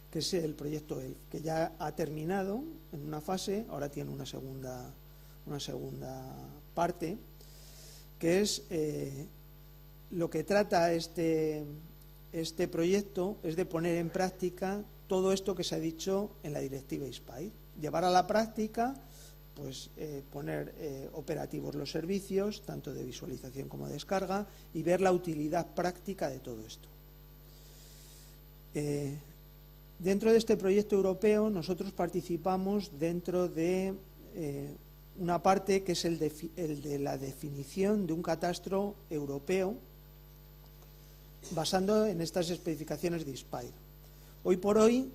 que es el proyecto ELF, que ya ha terminado en una fase, ahora tiene una segunda parte, que es lo que trata este proyecto es de poner en práctica todo esto que se ha dicho en la directiva Inspire, llevar a la práctica, pues poner operativos los servicios, tanto de visualización como de descarga, y ver la utilidad práctica de todo esto. Dentro de este proyecto europeo nosotros participamos dentro de una parte que es el de la definición de un catastro europeo basando en estas especificaciones de Inspire. Hoy por hoy,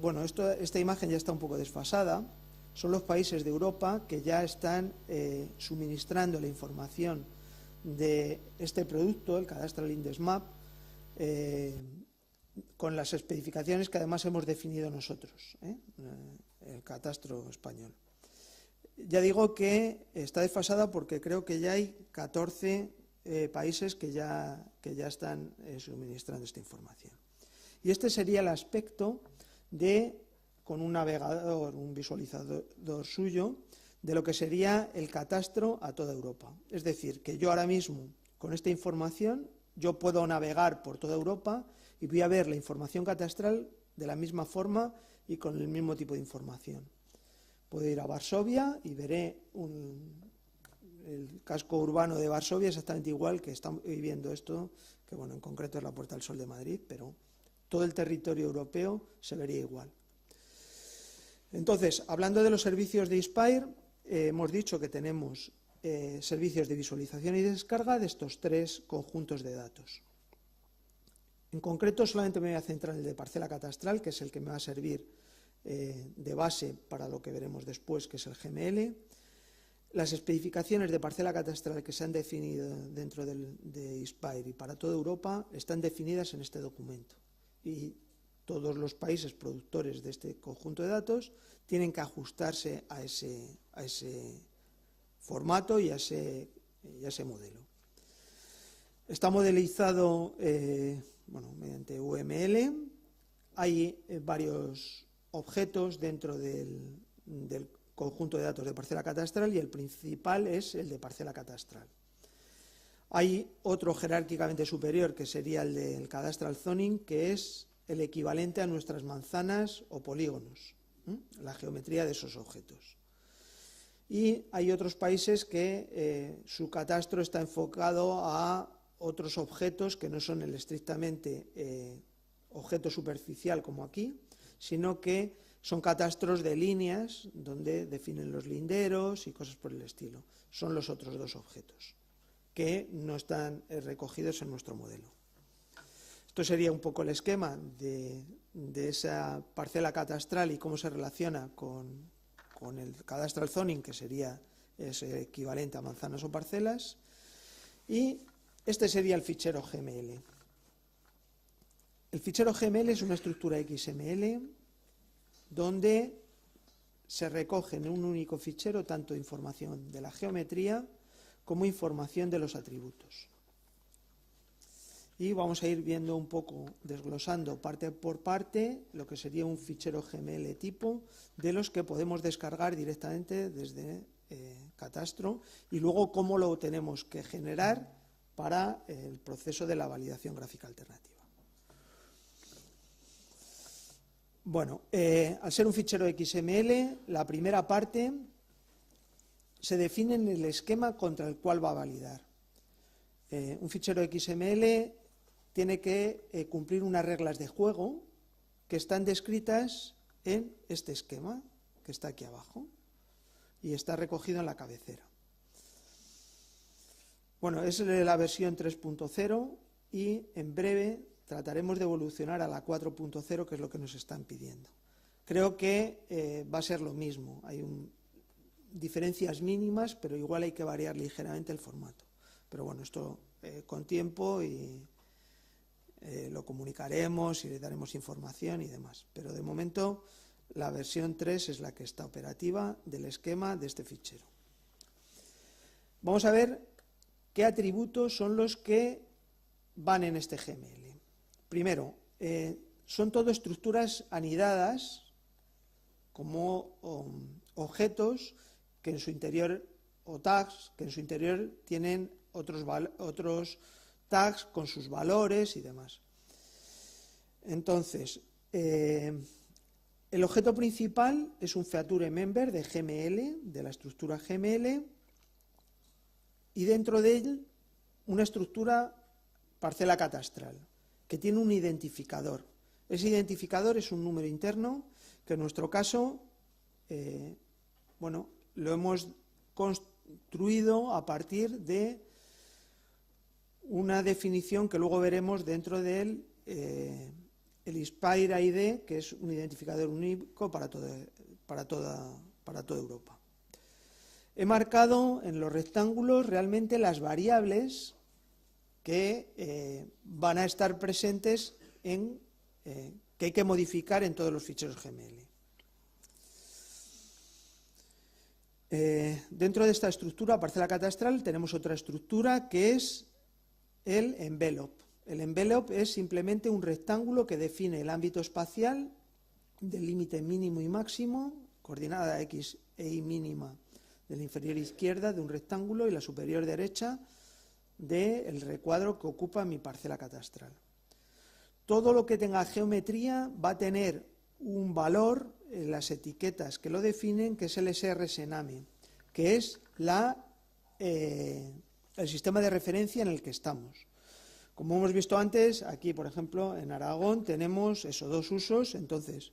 bueno, esta imagen ya está un poco desfasada. Son los países de Europa que ya están suministrando la información de este producto, el Cadastral Index Map, con las especificaciones que además hemos definido nosotros, el catastro español. Ya digo que está desfasada porque creo que ya hay 14 países que ya están suministrando esta información. Y este sería el aspecto con un navegador, un visualizador suyo, de lo que sería el catastro a toda Europa. Es decir, que yo ahora mismo, con esta información, yo puedo navegar por toda Europa y voy a ver la información catastral de la misma forma y con el mismo tipo de información. Puedo ir a Varsovia y veré el casco urbano de Varsovia exactamente igual que estamos viendo esto, que bueno, en concreto es la Puerta del Sol de Madrid, pero todo el territorio europeo se vería igual. Entonces, hablando de los servicios de Inspire, hemos dicho que tenemos servicios de visualización y descarga de estos 3 conjuntos de datos. En concreto, solamente me voy a centrar en el de parcela catastral, que es el que me va a servir de base para lo que veremos después, que es el GML. Las especificaciones de parcela catastral que se han definido dentro de Inspire y para toda Europa están definidas en este documento. Y todos los países productores de este conjunto de datos tienen que ajustarse a ese formato y a ese modelo. Está modelizado mediante UML. Hay varios objetos dentro del conjunto de datos de parcela catastral y el principal es el de parcela catastral. Hay otro jerárquicamente superior que sería el del cadastral zoning, que es el equivalente a nuestras manzanas o polígonos, la geometría de esos objetos. Y hay otros países que su catastro está enfocado a otros objetos que no son el estrictamente objeto superficial como aquí, sino que son catastros de líneas donde definen los linderos y cosas por el estilo. Son los otros 2 objetos que no están recogidos en nuestro modelo. Esto sería un poco el esquema de esa parcela catastral y cómo se relaciona con el cadastral zoning, que sería ese equivalente a manzanas o parcelas, y este sería el fichero GML. El fichero GML es una estructura XML donde se recoge en un único fichero tanto información de la geometría como información de los atributos. Y vamos a ir viendo un poco, desglosando parte por parte, lo que sería un fichero GML tipo, de los que podemos descargar directamente desde Catastro, y luego cómo lo tenemos que generar para el proceso de la validación gráfica alternativa. Bueno, al ser un fichero XML, la primera parte se define en el esquema contra el cual va a validar. Un fichero XML tiene que cumplir unas reglas de juego que están descritas en este esquema que está aquí abajo y está recogido en la cabecera. Bueno, es la versión 3.0 y en breve trataremos de evolucionar a la 4.0, que es lo que nos están pidiendo. Creo que va a ser lo mismo. Hay diferencias mínimas, pero igual hay que variar ligeramente el formato. Pero bueno, esto con tiempo y lo comunicaremos y le daremos información y demás. Pero de momento la versión 3 es la que está operativa del esquema de este fichero. Vamos a ver qué atributos son los que van en este GML. Primero, son todo estructuras anidadas como objetos que en su interior, o tags, que en su interior tienen otros tags con sus valores y demás. Entonces, el objeto principal es un feature member de GML, de la estructura GML, y dentro de él una estructura parcela catastral, que tiene un identificador. Ese identificador es un número interno que en nuestro caso, lo hemos construido a partir de una definición que luego veremos dentro del el Inspire ID, que es un identificador único para toda Europa. He marcado en los rectángulos realmente las variables que van a estar presentes en que hay que modificar en todos los ficheros GML. Dentro de esta estructura, parcela catastral, tenemos otra estructura que es el envelope. El envelope es simplemente un rectángulo que define el ámbito espacial del límite mínimo y máximo, coordenada X e Y mínima de la inferior izquierda de un rectángulo y la superior derecha del recuadro que ocupa mi parcela catastral. Todo lo que tenga geometría va a tener un valor en las etiquetas que lo definen, que es el SR-SENAME, que es el sistema de referencia en el que estamos. Como hemos visto antes, aquí, por ejemplo, en Aragón tenemos esos dos usos, entonces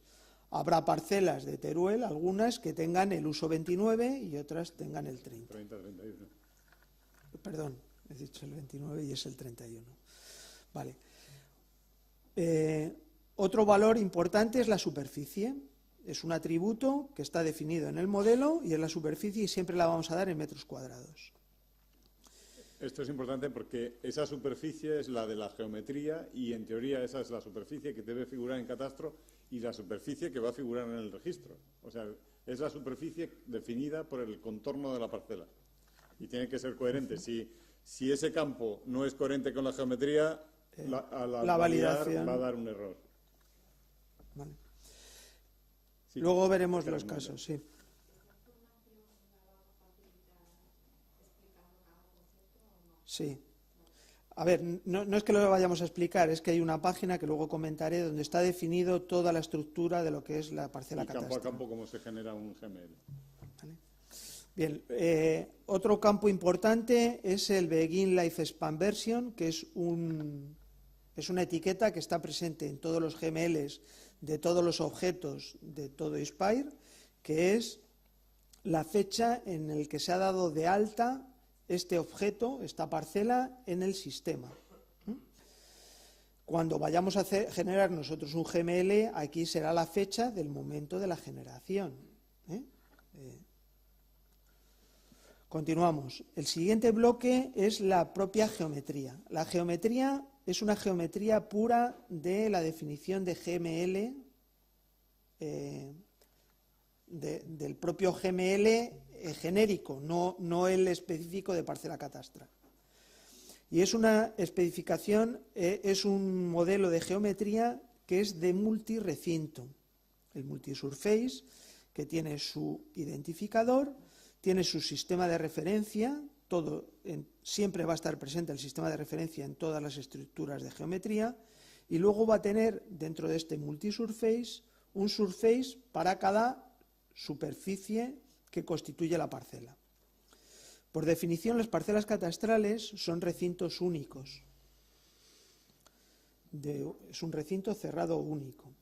habrá parcelas de Teruel, algunas que tengan el uso 29 y otras tengan el 30. 30-31. Perdón, he dicho el 29 y es el 31. Vale. Otro valor importante es la superficie. Es un atributo que está definido en el modelo y en la superficie y siempre la vamos a dar en metros cuadrados. Esto es importante porque esa superficie es la de la geometría y en teoría esa es la superficie que debe figurar en catastro y la superficie que va a figurar en el registro. O sea, es la superficie definida por el contorno de la parcela y tiene que ser coherente. Si ese campo no es coherente con la geometría, la validación va a dar un error. Vale. Sí, luego veremos los casos, sí. Sí. A ver, no es que lo vayamos a explicar, es que hay una página que luego comentaré donde está definido toda la estructura de lo que es la parcela catastral. Campo a campo cómo se genera un GML. ¿Vale? Bien, otro campo importante es el Begin Life Span Version, que es una etiqueta que está presente en todos los GMLs de todos los objetos de todo Inspire, que es la fecha en la que se ha dado de alta este objeto, esta parcela, en el sistema. Cuando vayamos a generar nosotros un GML, aquí será la fecha del momento de la generación. Continuamos. El siguiente bloque es la propia geometría. La geometría es una geometría pura de la definición de GML, del propio GML genérico, no el específico de parcela catastral. Y es una especificación, es un modelo de geometría que es de multirecinto. El multisurface, que tiene su identificador, tiene su sistema de referencia, siempre va a estar presente el sistema de referencia en todas las estructuras de geometría, y luego va a tener dentro de este multisurface un surface para cada superficie que constituye la parcela. Por definición, las parcelas catastrales son recintos únicos. Es un recinto cerrado único.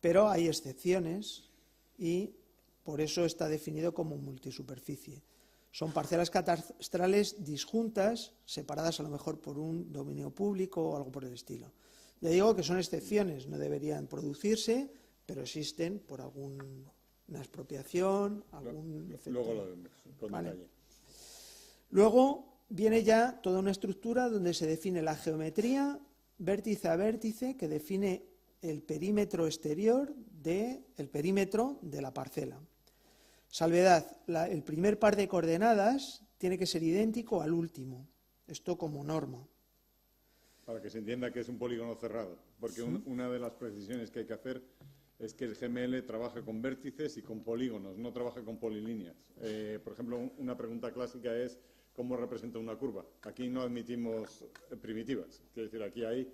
Pero hay excepciones y por eso está definido como multisuperficie. Son parcelas catastrales disjuntas, separadas a lo mejor por un dominio público o algo por el estilo. Ya digo que son excepciones, no deberían producirse, pero existen por alguna expropiación, algún efecto. Luego lo vemos con detalle. Luego viene ya toda una estructura donde se define la geometría vértice a vértice, que define el perímetro exterior del perímetro de la parcela. Salvedad, el primer par de coordenadas tiene que ser idéntico al último, esto como norma. Para que se entienda que es un polígono cerrado, porque una de las precisiones que hay que hacer es que el GML trabaje con vértices y con polígonos, no trabaje con polilíneas. Por ejemplo, una pregunta clásica es ¿cómo representa una curva? Aquí no admitimos primitivas, quiere decir, aquí hay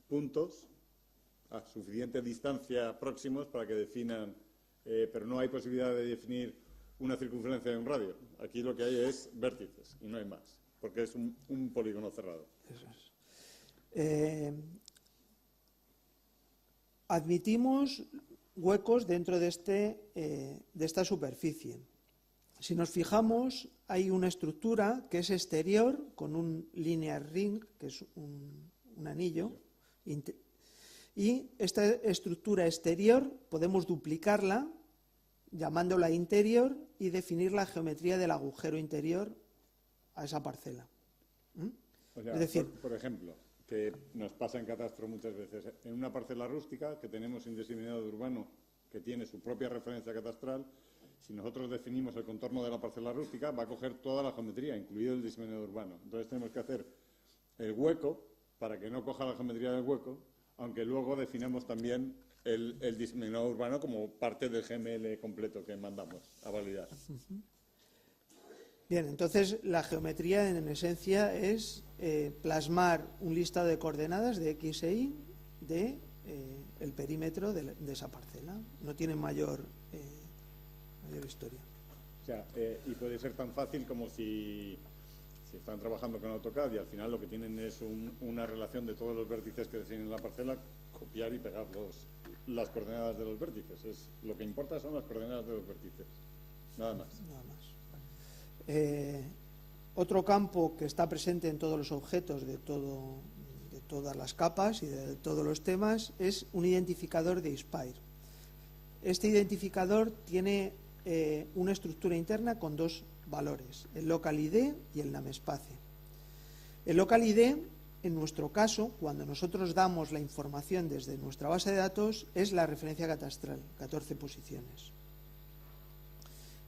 puntos a suficiente distancia próximos para que definan, pero no hay posibilidad de definir una circunferencia de un radio. Aquí lo que hay es vértices y no hay más, porque es un polígono cerrado. Eso es. Admitimos huecos dentro de esta superficie. Si nos fijamos, hay una estructura que es exterior con un linear ring, que es un anillo, y esta estructura exterior podemos duplicarla llamándola interior y definir la geometría del agujero interior a esa parcela. O sea, Es decir, por ejemplo, que nos pasa en Catastro muchas veces. En una parcela rústica que tenemos un diseminado urbano que tiene su propia referencia catastral, si nosotros definimos el contorno de la parcela rústica, va a coger toda la geometría, incluido el diseminado urbano. Entonces tenemos que hacer el hueco para que no coja la geometría del hueco, aunque luego definamos también el diseminado urbano como parte del GML completo que mandamos a validar. Bien, entonces la geometría en esencia es plasmar un listado de coordenadas de X e Y de el perímetro de esa parcela. No tiene mayor historia. O sea, y puede ser tan fácil como si están trabajando con AutoCAD y al final lo que tienen es una relación de todos los vértices que definen la parcela, copiar y pegar las coordenadas de los vértices. Lo que importa son las coordenadas de los vértices. Nada más. Nada más. Otro campo que está presente en todos los objetos de todas las capas y de todos los temas es un identificador de Inspire. Este identificador tiene una estructura interna con dos valores, el local ID y el namespace. El local ID, en nuestro caso, cuando nosotros damos la información desde nuestra base de datos, es la referencia catastral, 14 posiciones.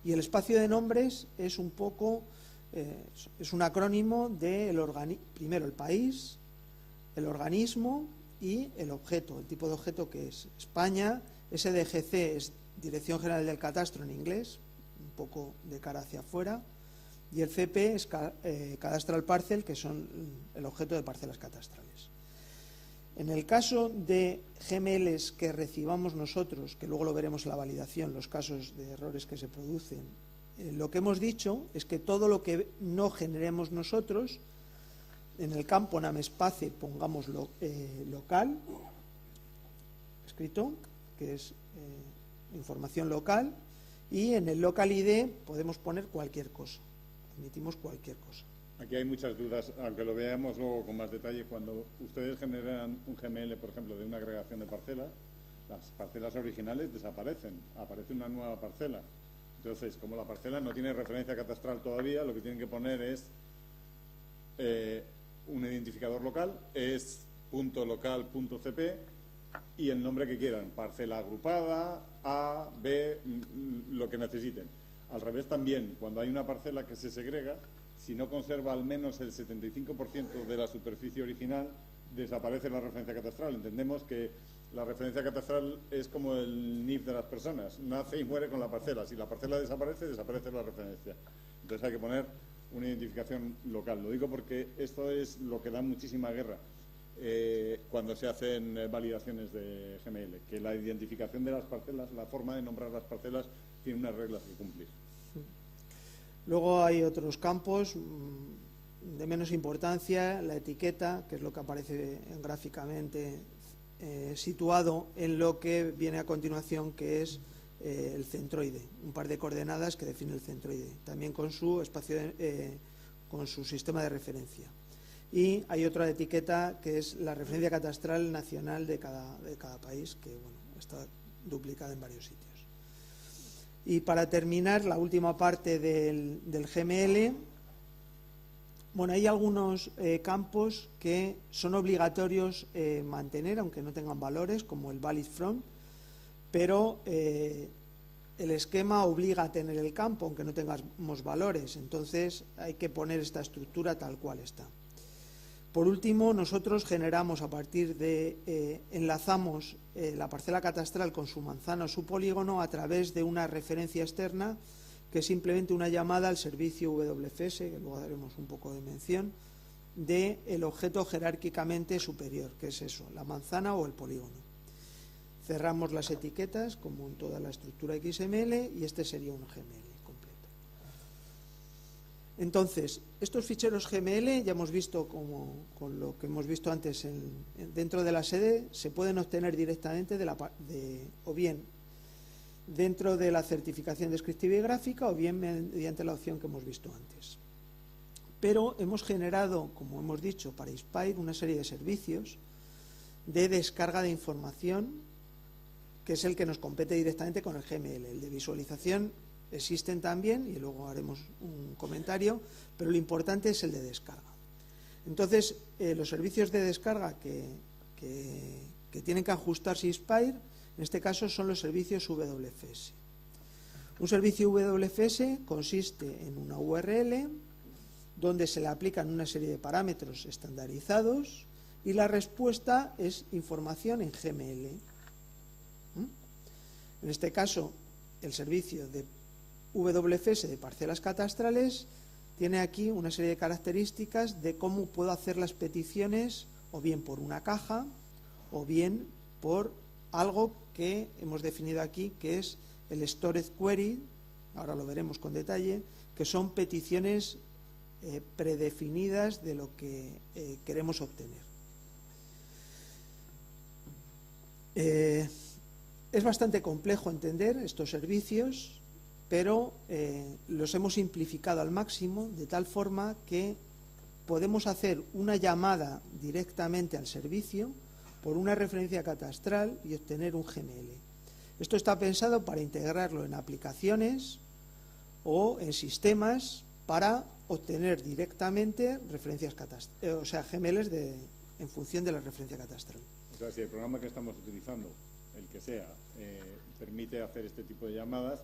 Y el espacio de nombres es un poco, es un acrónimo de primero el país, el organismo y el objeto, el tipo de objeto que es España. SDGC es Dirección General del Catastro en inglés, un poco de cara hacia afuera, y el CP es Cadastral Parcel, que son el objeto de parcelas catastrales. En el caso de GMLs que recibamos nosotros, que luego lo veremos en la validación, los casos de errores que se producen, lo que hemos dicho es que todo lo que no generemos nosotros, en el campo namespace pongamos local, escrito, que es información local, y en el local ID podemos poner cualquier cosa, admitimos cualquier cosa. Aquí hay muchas dudas, aunque lo veamos luego con más detalle. Cuando ustedes generan un GML, por ejemplo, de una agregación de parcelas, las parcelas originales desaparecen, aparece una nueva parcela. Entonces, como la parcela no tiene referencia catastral todavía, lo que tienen que poner es un identificador local, es .local.cp y el nombre que quieran, parcela agrupada, A, B, lo que necesiten. Al revés también, cuando hay una parcela que se segrega, si no conserva al menos el 75% de la superficie original, desaparece la referencia catastral. Entendemos que la referencia catastral es como el NIF de las personas, nace y muere con la parcela. Si la parcela desaparece, desaparece la referencia. Entonces hay que poner una identificación local. Lo digo porque esto es lo que da muchísima guerra cuando se hacen validaciones de GML, que la identificación de las parcelas, la forma de nombrar las parcelas, tiene unas reglas que cumplir. Luego hay otros campos de menos importancia, la etiqueta, que es lo que aparece gráficamente situado en lo que viene a continuación, que es el centroide, un par de coordenadas que define el centroide, también con su espacio, con su sistema de referencia. Y hay otra etiqueta que es la referencia catastral nacional de cada país, que bueno, está duplicada en varios sitios. Y para terminar, la última parte del GML, bueno, hay algunos campos que son obligatorios mantener, aunque no tengan valores, como el valid from, pero el esquema obliga a tener el campo, aunque no tengamos valores. Entonces hay que poner esta estructura tal cual está. Por último, nosotros generamos a partir de, enlazamos la parcela catastral con su manzana o su polígono a través de una referencia externa, que es simplemente una llamada al servicio WFS, que luego daremos un poco de mención, del objeto jerárquicamente superior, que es eso, la manzana o el polígono. Cerramos las etiquetas, como en toda la estructura XML, y este sería un GML completo. Entonces, estos ficheros GML, ya hemos visto como con lo que hemos visto antes dentro de la sede, se pueden obtener directamente o bien dentro de la certificación descriptiva y gráfica o bien mediante la opción que hemos visto antes. Pero hemos generado, como hemos dicho, para Inspire una serie de servicios de descarga de información, que es el que nos compete directamente con el GML. El de visualización existen también y luego haremos un comentario, pero lo importante es el de descarga. Entonces, los servicios de descarga que tienen que ajustarse Inspire, en este caso son los servicios WFS. Un servicio WFS consiste en una URL donde se le aplican una serie de parámetros estandarizados y la respuesta es información en GML. En este caso, el servicio de WFS de parcelas catastrales tiene aquí una serie de características de cómo puedo hacer las peticiones, o bien por una caja, o bien por algo que hemos definido aquí, que es el Storage Query, ahora lo veremos con detalle, que son peticiones predefinidas de lo que queremos obtener. Es bastante complejo entender estos servicios, pero los hemos simplificado al máximo de tal forma que podemos hacer una llamada directamente al servicio por una referencia catastral y obtener un GML. Esto está pensado para integrarlo en aplicaciones o en sistemas para obtener directamente referencias catastrales, o sea, GMLs en función de la referencia catastral. O sea, si el programa que estamos utilizando, el que sea, permite hacer este tipo de llamadas,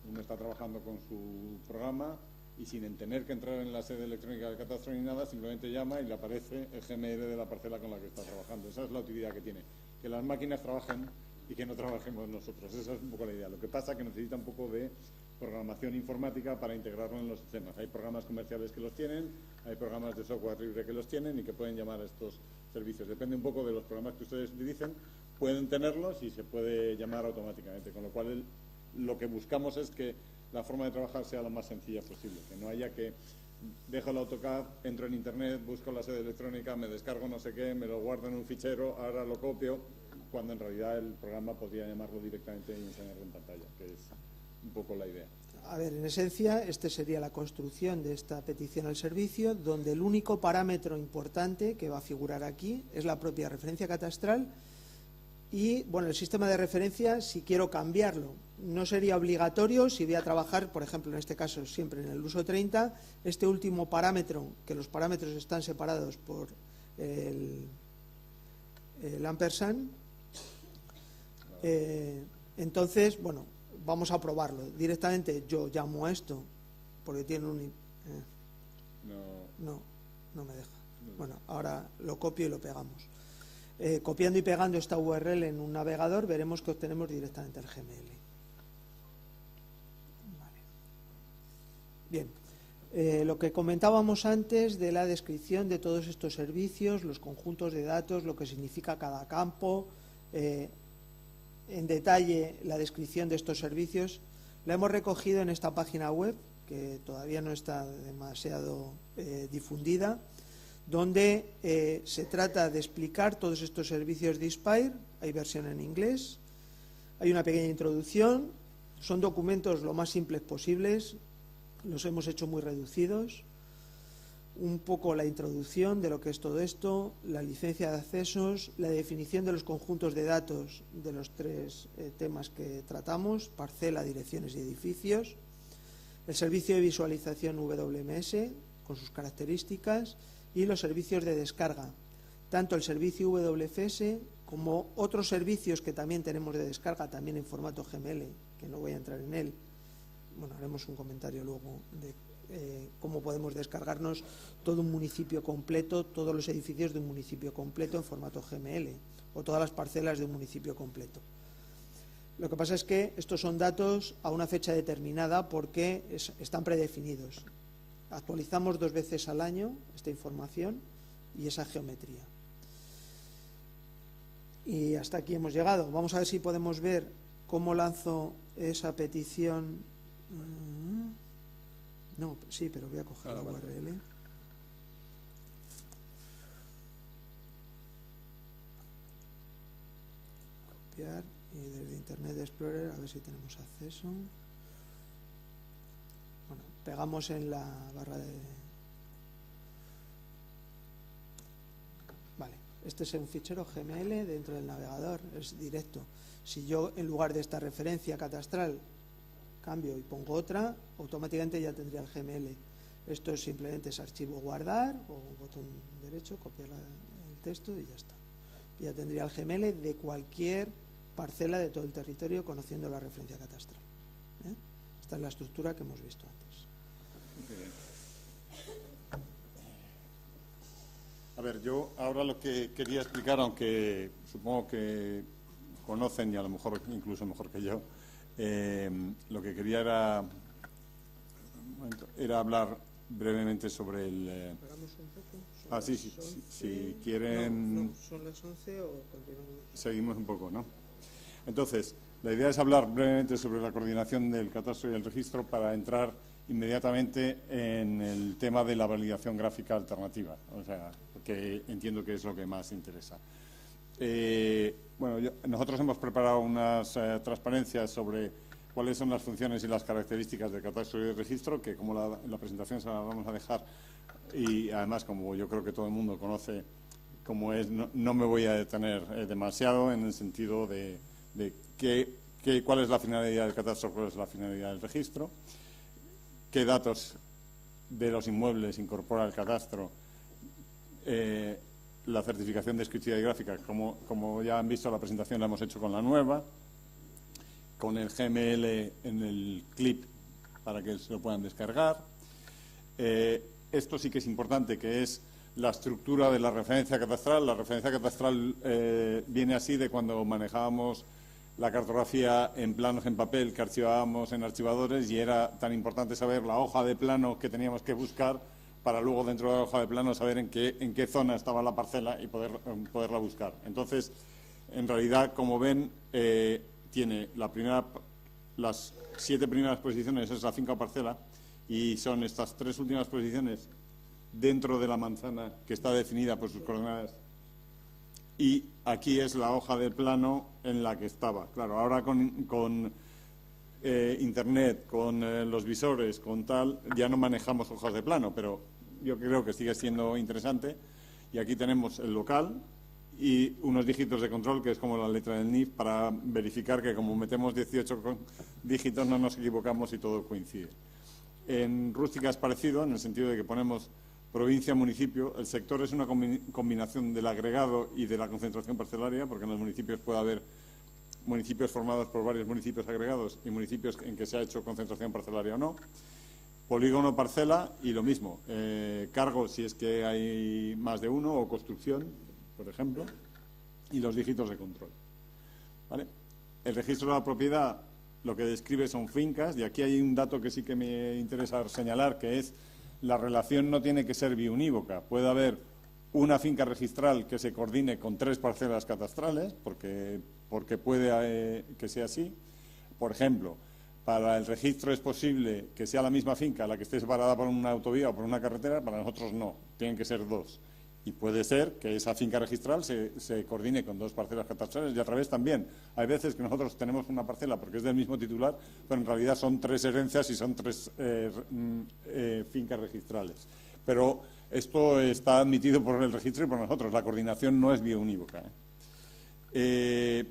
uno está trabajando con su programa y sin tener que entrar en la sede electrónica del catastro ni nada, simplemente llama y le aparece el GML de la parcela con la que está trabajando. Esa es la utilidad que tiene. Que las máquinas trabajen y que no trabajemos nosotros. Esa es un poco la idea. Lo que pasa es que necesita un poco de programación informática para integrarlo en los sistemas. Hay programas comerciales que los tienen, hay programas de software libre que los tienen y que pueden llamar a estos servicios. Depende un poco de los programas que ustedes utilicen, pueden tenerlos y se puede llamar automáticamente. Con lo cual, lo que buscamos es que la forma de trabajar sea lo más sencilla posible, que no haya que dejo el AutoCAD, entro en Internet, busco la sede electrónica, me descargo no sé qué, me lo guardo en un fichero, ahora lo copio, cuando en realidad el programa podría llamarlo directamente y enseñarlo en pantalla, que es un poco la idea. A ver, en esencia, esta sería la construcción de esta petición al servicio, donde el único parámetro importante que va a figurar aquí es la propia referencia catastral y, bueno, el sistema de referencia, si quiero cambiarlo, no sería obligatorio si voy a trabajar, por ejemplo, en este caso siempre en el uso 30, este último parámetro, que los parámetros están separados por el ampersand, entonces, bueno, vamos a probarlo. Directamente yo llamo a esto, porque tiene un... No me deja. Bueno, ahora lo copio y lo pegamos. Copiando y pegando esta URL en un navegador, veremos que obtenemos directamente el GML. Vale. Bien, lo que comentábamos antes de la descripción de todos estos servicios, los conjuntos de datos, lo que significa cada campo, en detalle la descripción de estos servicios, la hemos recogido en esta página web, que todavía no está demasiado difundida, donde se trata de explicar todos estos servicios de Inspire. Hay versión en inglés, hay una pequeña introducción, son documentos lo más simples posibles, los hemos hecho muy reducidos, un poco la introducción de lo que es todo esto, la licencia de accesos, la definición de los conjuntos de datos de los tres temas que tratamos, parcela, direcciones y edificios, el servicio de visualización WMS con sus características y los servicios de descarga, tanto el servicio WFS como otros servicios que también tenemos de descarga, también en formato GML, que no voy a entrar en él. Bueno, haremos un comentario luego de cómo podemos descargarnos todo un municipio completo, todos los edificios de un municipio completo en formato GML, o todas las parcelas de un municipio completo. Lo que pasa es que estos son datos a una fecha determinada porque están predefinidos. Actualizamos 2 veces al año esta información y esa geometría. Y hasta aquí hemos llegado. Vamos a ver si podemos ver cómo lanzo esa petición. No, sí, pero voy a coger la URL. Copiar y desde Internet Explorer a ver si tenemos acceso. Bueno, pegamos en la barra de... Vale, este es un fichero GML dentro del navegador, es directo. Si yo en lugar de esta referencia catastral cambio y pongo otra, automáticamente ya tendría el GML. Esto simplemente es archivo guardar, o un botón derecho, copiar el texto y ya está. Ya tendría el GML de cualquier parcela de todo el territorio conociendo la referencia catastral. Esta es la estructura que hemos visto antes. A ver, yo ahora lo que quería explicar, aunque supongo que conocen y a lo mejor incluso mejor que yo, lo que quería era hablar brevemente sobre el... ¿Paramos un poco? Si quieren... No, ¿son las 11 o continuamos? Seguimos un poco, ¿no? Entonces, la idea es hablar brevemente sobre la coordinación del catastro y el registro para entrar inmediatamente en el tema de la validación gráfica alternativa, o sea, que entiendo que es lo que más interesa. Nosotros hemos preparado unas transparencias sobre cuáles son las funciones y las características del catastro y del registro, que como la presentación se la vamos a dejar, y además como yo creo que todo el mundo conoce cómo es, no me voy a detener demasiado en el sentido de cuál es la finalidad del catastro, cuál es la finalidad del registro, qué datos de los inmuebles incorpora el catastro, la certificación descriptiva y gráfica, como ya han visto la presentación la hemos hecho con la nueva, con el GML en el clip para que se lo puedan descargar. Esto sí que es importante, que es la estructura de la referencia catastral. La referencia catastral viene así de cuando manejábamos la cartografía en planos en papel que archivábamos en archivadores, y era tan importante saber la hoja de plano que teníamos que buscar para luego dentro de la hoja de plano saber en qué zona estaba la parcela y poderla buscar. Entonces, en realidad, como ven, tiene las 7 primeras posiciones es la finca o parcela, y son estas 3 últimas posiciones dentro de la manzana que está definida por sus coordenadas. Y aquí es la hoja de plano en la que estaba. Claro, ahora con Internet, con los visores, con tal, ya no manejamos hojas de plano, pero yo creo que sigue siendo interesante. Y aquí tenemos el local y unos dígitos de control, que es como la letra del NIF, para verificar que como metemos 18 dígitos no nos equivocamos y todo coincide. En rústica es parecido, en el sentido de que ponemos provincia, municipio. El sector es una combinación del agregado y de la concentración parcelaria, porque en los municipios puede haber municipios formados por varios municipios agregados y municipios en que se ha hecho concentración parcelaria o no. Polígono, parcela y lo mismo. Cargo, si es que hay más de uno, o construcción, por ejemplo, y los dígitos de control. ¿Vale? El registro de la propiedad lo que describe son fincas, y aquí hay un dato que sí que me interesa señalar, que es la relación no tiene que ser biunívoca. Puede haber una finca registral que se coordine con 3 parcelas catastrales, porque puede que sea así. Por ejemplo, para el registro es posible que sea la misma finca la que esté separada por una autovía o por una carretera, para nosotros no, tienen que ser 2. Y puede ser que esa finca registral se coordine con 2 parcelas catastrales, y al revés también. Hay veces que nosotros tenemos una parcela porque es del mismo titular, pero en realidad son 3 herencias y son 3 fincas registrales. Pero esto está admitido por el registro y por nosotros. La coordinación no es biunívoca. Esto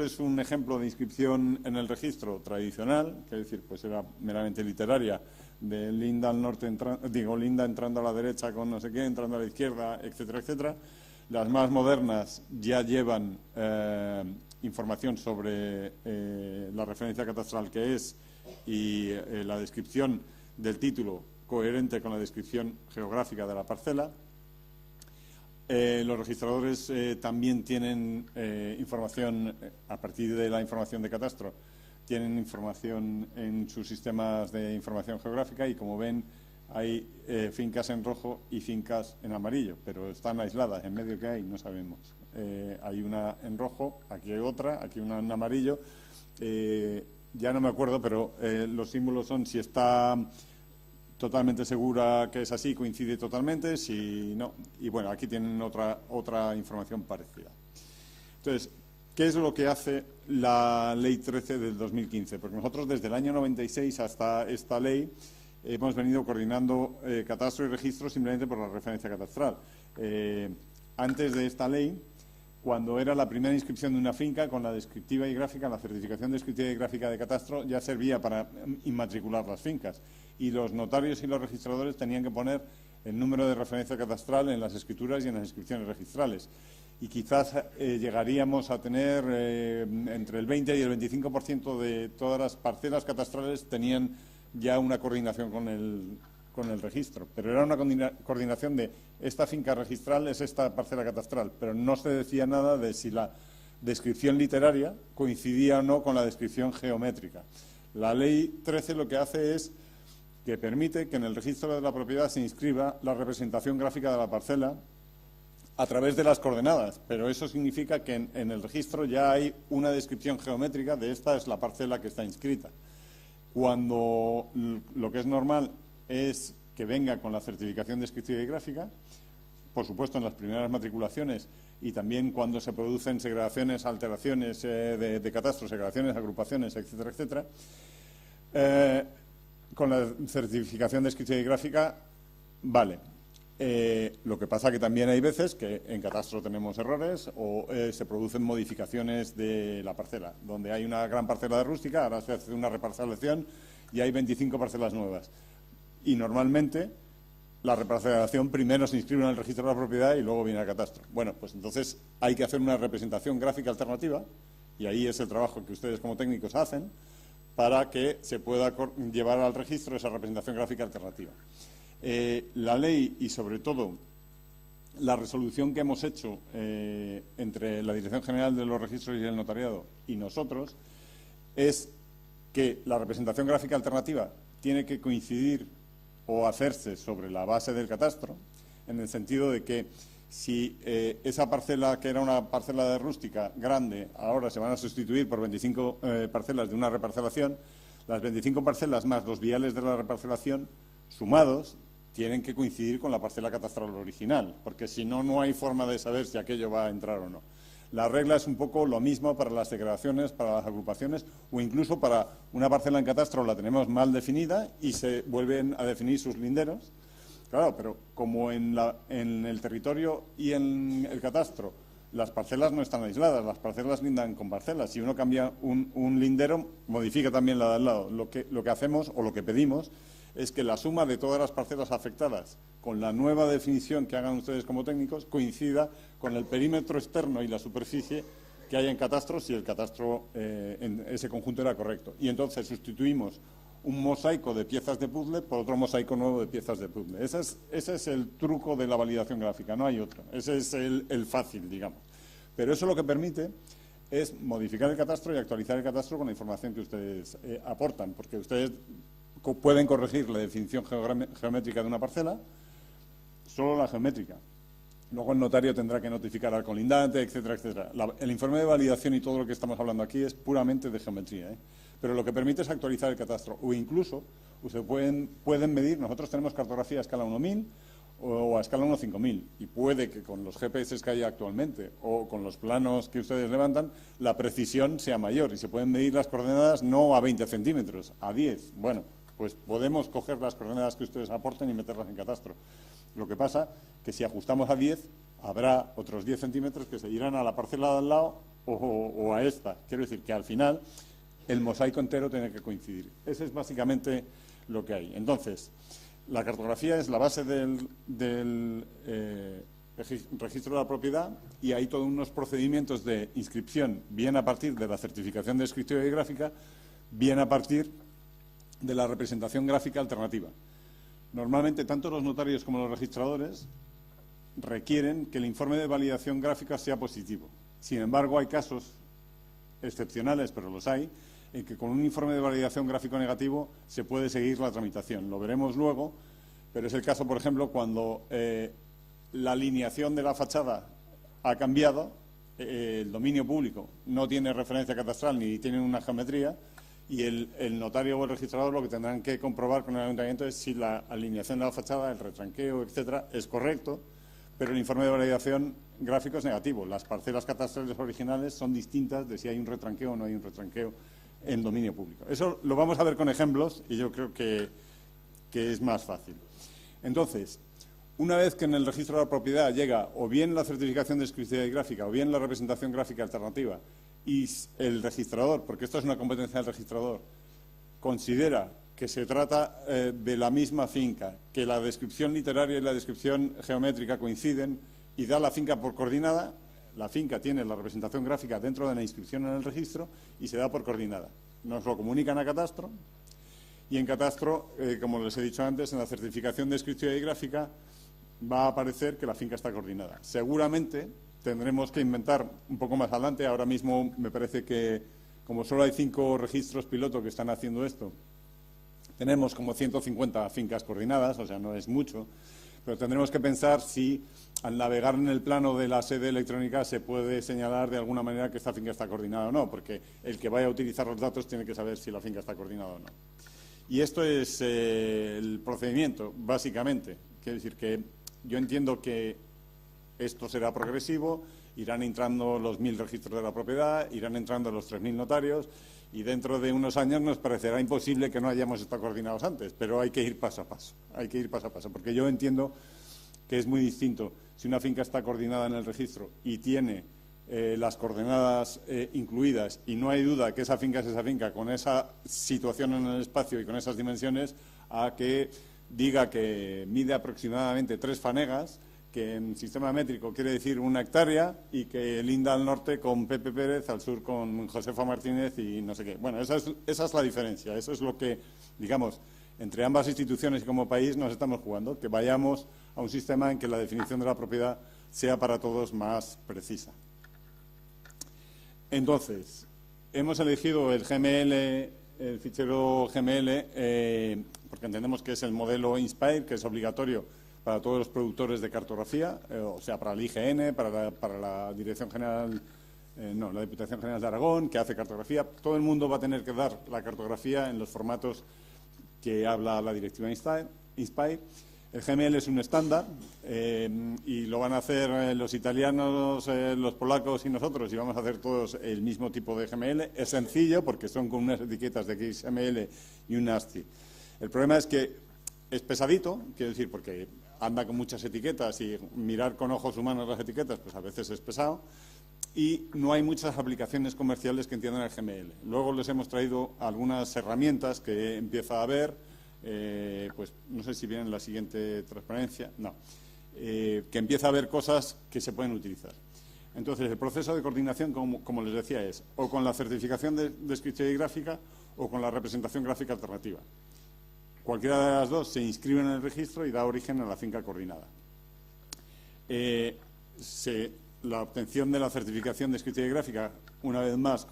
es un ejemplo de inscripción en el registro tradicional, que es decir, pues era meramente literaria, de Linda al norte, Linda entrando a la derecha con no sé qué, entrando a la izquierda, etcétera, etcétera. Las más modernas ya llevan información sobre la referencia catastral que es, y la descripción del título coherente con la descripción geográfica de la parcela. Los registradores también tienen información, a partir de la información de catastro, tienen información en sus sistemas de información geográfica, y como ven hay fincas en rojo y fincas en amarillo, pero están aisladas. En medio que hay no sabemos. Hay una en rojo, aquí hay otra, aquí una en amarillo. Ya no me acuerdo, pero los símbolos son si está totalmente segura que es así, coincide totalmente, si no. Y bueno, aquí tienen otra información parecida. Entonces, ¿qué es lo que hace la Ley 13 del 2015? Porque nosotros desde el año 96 hasta esta ley hemos venido coordinando catastro y registro simplemente por la referencia catastral. Antes de esta ley, cuando era la primera inscripción de una finca, con la descriptiva y gráfica, la certificación descriptiva y gráfica de catastro ya servía para inmatricular las fincas. y los notarios y los registradores tenían que poner el número de referencia catastral en las escrituras y en las inscripciones registrales. Y quizás llegaríamos a tener entre el 20 y el 25% de todas las parcelas catastrales tenían ya una coordinación con el registro. Pero era una coordinación de esta finca registral es esta parcela catastral, pero no se decía nada de si la descripción literaria coincidía o no con la descripción geométrica. La Ley 13 lo que hace es que permite que en el registro de la propiedad se inscriba la representación gráfica de la parcela a través de las coordenadas, pero eso significa que en el registro ya hay una descripción geométrica de esta es la parcela que está inscrita. Cuando lo que es normal es que venga con la certificación descriptiva y gráfica, por supuesto en las primeras matriculaciones y también cuando se producen segregaciones, alteraciones de catastro, segregaciones, agrupaciones, etcétera, etcétera, con la certificación descriptiva y gráfica, vale. Lo que pasa que también hay veces que en catastro tenemos errores o se producen modificaciones de la parcela, donde hay una gran parcela de rústica, ahora se hace una reparcelación y hay 25 parcelas nuevas. Y normalmente la reparcelación primero se inscribe en el registro de la propiedad y luego viene al catastro. Bueno, pues entonces hay que hacer una representación gráfica alternativa y ahí es el trabajo que ustedes como técnicos hacen para que se pueda llevar al registro esa representación gráfica alternativa. La ley y, sobre todo, la resolución que hemos hecho entre la Dirección General de los Registros y el Notariado y nosotros es que la representación gráfica alternativa tiene que coincidir o hacerse sobre la base del catastro, en el sentido de que si esa parcela, que era una parcela de rústica grande, ahora se van a sustituir por 25 parcelas de una reparcelación, las 25 parcelas más los viales de la reparcelación sumados tienen que coincidir con la parcela catastral original, porque si no, no hay forma de saber si aquello va a entrar o no. La regla es un poco lo mismo para las segregaciones, para las agrupaciones o incluso para una parcela en catastro la tenemos mal definida y se vuelven a definir sus linderos. Claro, pero como en el territorio y en el catastro las parcelas no están aisladas, las parcelas lindan con parcelas. Si uno cambia un lindero, modifica también la de al lado. Lo que hacemos o lo que pedimos es que la suma de todas las parcelas afectadas con la nueva definición que hagan ustedes como técnicos coincida con el perímetro externo y la superficie que hay en catastro, si el catastro en ese conjunto era correcto. Y entonces sustituimos un mosaico de piezas de puzzle por otro mosaico nuevo de piezas de puzzle. Ese es el truco de la validación gráfica, no hay otro. Ese es el fácil, digamos. Pero eso lo que permite es modificar el catastro y actualizar el catastro con la información que ustedes aportan, porque ustedes pueden corregir la definición geométrica de una parcela, solo la geométrica. Luego el notario tendrá que notificar al colindante, etcétera, etcétera. El informe de validación y todo lo que estamos hablando aquí es puramente de geometría, pero lo que permite es actualizar el catastro. O incluso, ustedes pueden medir, nosotros tenemos cartografía a escala 1000 o a escala 1.5000, y puede que con los GPS que hay actualmente o con los planos que ustedes levantan, la precisión sea mayor y se pueden medir las coordenadas no a 20 centímetros, a 10. Bueno, pues podemos coger las coordenadas que ustedes aporten y meterlas en catastro. Lo que pasa que si ajustamos a 10, habrá otros 10 centímetros que se irán a la parcela de al lado o a esta. Quiero decir que al final el mosaico entero tiene que coincidir. Ese es básicamente lo que hay. Entonces, la cartografía es la base del registro de la propiedad y hay todos unos procedimientos de inscripción, bien a partir de la certificación descriptiva y gráfica, bien a partir de la representación gráfica alternativa. Normalmente, tanto los notarios como los registradores requieren que el informe de validación gráfica sea positivo. Sin embargo, hay casos excepcionales, pero los hay, en que con un informe de validación gráfico negativo se puede seguir la tramitación. Lo veremos luego, pero es el caso, por ejemplo, cuando la alineación de la fachada ha cambiado, el dominio público no tiene referencia catastral ni tiene una geometría, y el notario o el registrador lo que tendrán que comprobar con el ayuntamiento es si la alineación de la fachada, el retranqueo, etcétera, es correcto, pero el informe de validación gráfico es negativo. Las parcelas catastrales originales son distintas de si hay un retranqueo o no hay un retranqueo en dominio público. Eso lo vamos a ver con ejemplos y yo creo que es más fácil. Entonces, una vez que en el registro de la propiedad llega o bien la certificación de descriptiva y gráfica o bien la representación gráfica alternativa y el registrador, porque esto es una competencia del registrador, considera que se trata de la misma finca, que la descripción literaria y la descripción geométrica coinciden y da la finca por coordinada. La finca tiene la representación gráfica dentro de la inscripción en el registro y se da por coordinada. Nos lo comunican a Catastro y en Catastro, como les he dicho antes, en la certificación de escritura y gráfica va a aparecer que la finca está coordinada. Seguramente tendremos que inventar un poco más adelante. Ahora mismo me parece que, como solo hay 5 registros piloto que están haciendo esto, tenemos como 150 fincas coordinadas, o sea, no es mucho, pero tendremos que pensar si al navegar en el plano de la sede electrónica se puede señalar de alguna manera que esta finca está coordinada o no, porque el que vaya a utilizar los datos tiene que saber si la finca está coordinada o no. Y esto es el procedimiento, básicamente. Quiere decir que yo entiendo que esto será progresivo, irán entrando los 1000 registros de la propiedad, irán entrando los 3000 notarios, y dentro de unos años nos parecerá imposible que no hayamos estado coordinados antes, pero hay que ir paso a paso, porque yo entiendo que es muy distinto si una finca está coordinada en el registro y tiene las coordenadas incluidas, y no hay duda que esa finca es esa finca con esa situación en el espacio y con esas dimensiones, a que diga que mide aproximadamente 3 fanegas, que en sistema métrico quiere decir 1 hectárea, y que linda al norte con Pepe Pérez, al sur con Josefa Martínez y no sé qué. Bueno, esa es la diferencia, eso es lo que, digamos, entre ambas instituciones y como país nos estamos jugando, que vayamos a un sistema en que la definición de la propiedad sea para todos más precisa. Entonces, hemos elegido el GML, el fichero GML, porque entendemos que es el modelo INSPIRE, que es obligatorio para todos los productores de cartografía, o sea, para el IGN, para la Dirección General, la Diputación General de Aragón, que hace cartografía. Todo el mundo va a tener que dar la cartografía en los formatos que habla la directiva INSPIRE. El GML es un estándar y lo van a hacer los italianos, los polacos y nosotros, y vamos a hacer todos el mismo tipo de GML. Es sencillo porque son con unas etiquetas de XML y un ASCII. El problema es que es pesadito, quiero decir, porque anda con muchas etiquetas y mirar con ojos humanos las etiquetas, pues a veces es pesado, y no hay muchas aplicaciones comerciales que entiendan el GML. Luego les hemos traído algunas herramientas que empieza a haber, pues no sé si viene en la siguiente transparencia, no, que empieza a haber cosas que se pueden utilizar. Entonces, el proceso de coordinación, como les decía, es o con la certificación de escritura y gráfica o con la representación gráfica alternativa. Cualquiera de las dos se inscribe en el registro y da origen a la finca coordinada. La obtención de la certificación de escritura y gráfica, una vez más,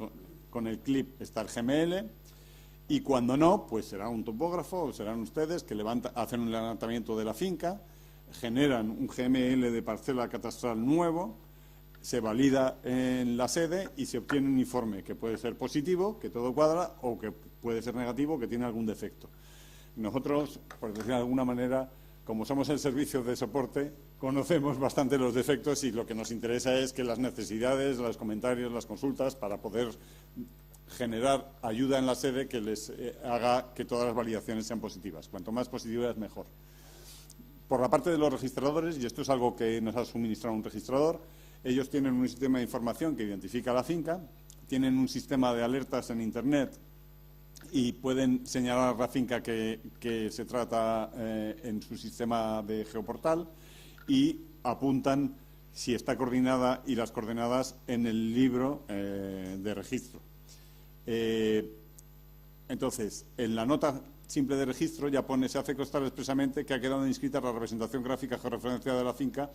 con el CLIP está el GML, y cuando no, pues será un topógrafo o serán ustedes que hacen un levantamiento de la finca, generan un GML de parcela catastral nuevo, se valida en la sede y se obtiene un informe que puede ser positivo, que todo cuadra, o que puede ser negativo, que tiene algún defecto. Nosotros, por decir de alguna manera, como somos el servicio de soporte, conocemos bastante los defectos y lo que nos interesa es que las necesidades, los comentarios, las consultas, para poder generar ayuda en la sede que les haga que todas las validaciones sean positivas. Cuanto más positivas, mejor. Por la parte de los registradores, y esto es algo que nos ha suministrado un registrador, ellos tienen un sistema de información que identifica la finca, tienen un sistema de alertas en Internet y pueden señalar la finca que se trata en su sistema de geoportal y apuntan si está coordinada y las coordenadas en el libro de registro. Entonces, en la nota simple de registro ya se hace constar expresamente que ha quedado inscrita la representación gráfica georreferenciada de la finca,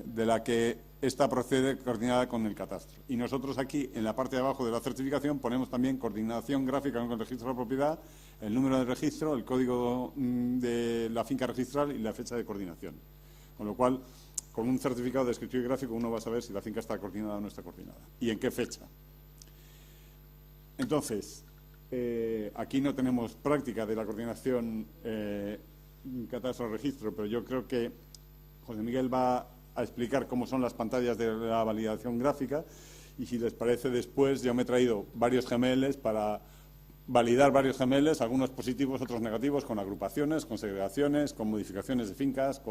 de la que esta procede coordinada con el catastro. Y nosotros aquí, en la parte de abajo de la certificación, ponemos también coordinación gráfica con el registro de la propiedad, el número de registro, el código de la finca registral y la fecha de coordinación. Con lo cual, con un certificado de escritura y gráfico uno va a saber si la finca está coordinada o no está coordinada y en qué fecha. Entonces, aquí no tenemos práctica de la coordinación catastro-registro, pero yo creo que José Miguel va a explicar cómo son las pantallas de la validación gráfica y si les parece después yo me he traído varios GMLs para validar varios GMLs, algunos positivos, otros negativos, con agrupaciones, con segregaciones, con modificaciones de fincas,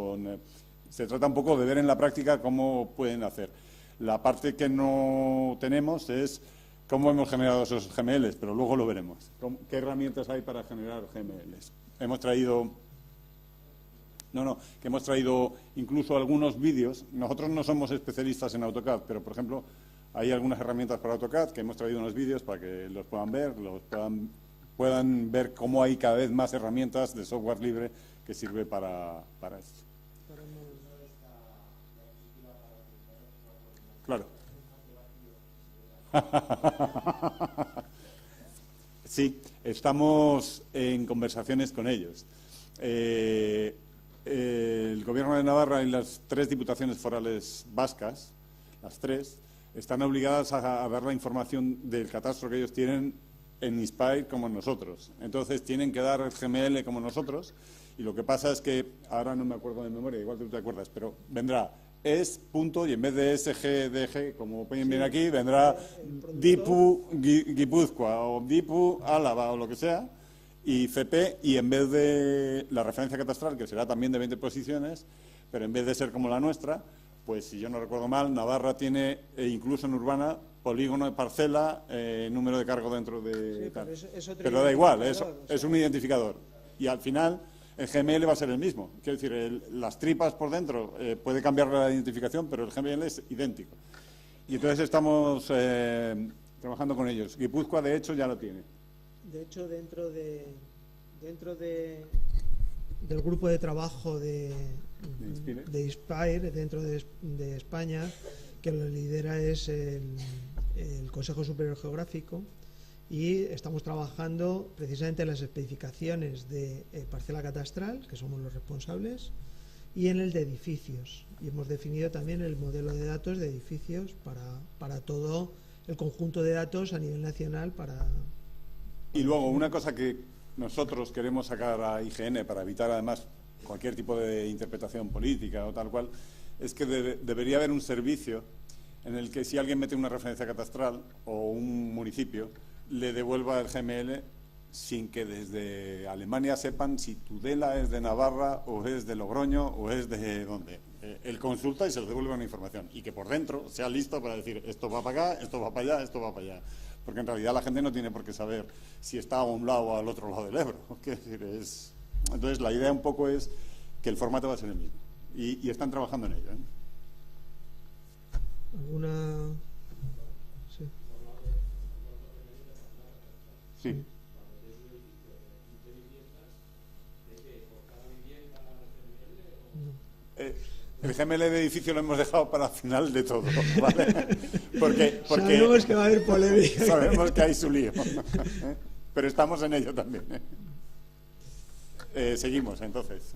se trata un poco de ver en la práctica cómo pueden hacer. La parte que no tenemos es cómo hemos generado esos GMLs, pero luego lo veremos. ¿Qué herramientas hay para generar GMLs? Hemos traído incluso algunos vídeos. Nosotros no somos especialistas en AutoCAD, pero, por ejemplo, hay algunas herramientas para AutoCAD que hemos traído unos vídeos para que los puedan ver, puedan ver cómo hay cada vez más herramientas de software libre que sirve para esto. Claro. Sí, estamos en conversaciones con ellos. El Gobierno de Navarra y las 3 diputaciones forales vascas, las 3, están obligadas a dar la información del catastro que ellos tienen en Inspire como nosotros. Entonces tienen que dar el GML como nosotros, y lo que pasa es que, ahora no me acuerdo de memoria, igual tú te acuerdas, pero vendrá es punto, y en vez de SGDG, como pueden ver aquí, vendrá DIPU Guipúzcoa o DIPU Álava o lo que sea, y CP, y en vez de la referencia catastral, que será también de 20 posiciones, pero en vez de ser como la nuestra, pues si yo no recuerdo mal, Navarra tiene, incluso en urbana, polígono de parcela, número de cargo dentro de... Sí, pero da igual, es un identificador. Y al final el GML va a ser el mismo. Quiero decir, las tripas por dentro puede cambiar la identificación, pero el GML es idéntico. Y entonces estamos trabajando con ellos. Guipúzcoa, de hecho, ya lo tiene. De hecho, dentro del grupo de trabajo de Inspire, dentro de España, que lo lidera es el Consejo Superior Geográfico, y estamos trabajando precisamente en las especificaciones de parcela catastral, que somos los responsables, y en el de edificios. Y hemos definido también el modelo de datos de edificios para todo el conjunto de datos a nivel nacional. Y luego, una cosa que nosotros queremos sacar a IGN para evitar, además, cualquier tipo de interpretación política o tal cual, es que debería haber un servicio en el que si alguien mete una referencia catastral o un municipio, le devuelva el GML sin que desde Alemania sepan si Tudela es de Navarra o es de Logroño o es de dónde. Él consulta y se le devuelve una información, y que por dentro sea listo para decir esto va para acá, esto va para allá, esto va para allá. Porque en realidad la gente no tiene por qué saber si está a un lado o al otro lado del Ebro. Entonces la idea un poco es que el formato va a ser el mismo, y están trabajando en ello. ¿Alguna...? Sí. Sí. El GML de edificio lo hemos dejado para el final de todo, ¿vale? Porque sabemos que va a haber polémica. Sabemos que hay su lío. Pero estamos en ello también. Seguimos, entonces.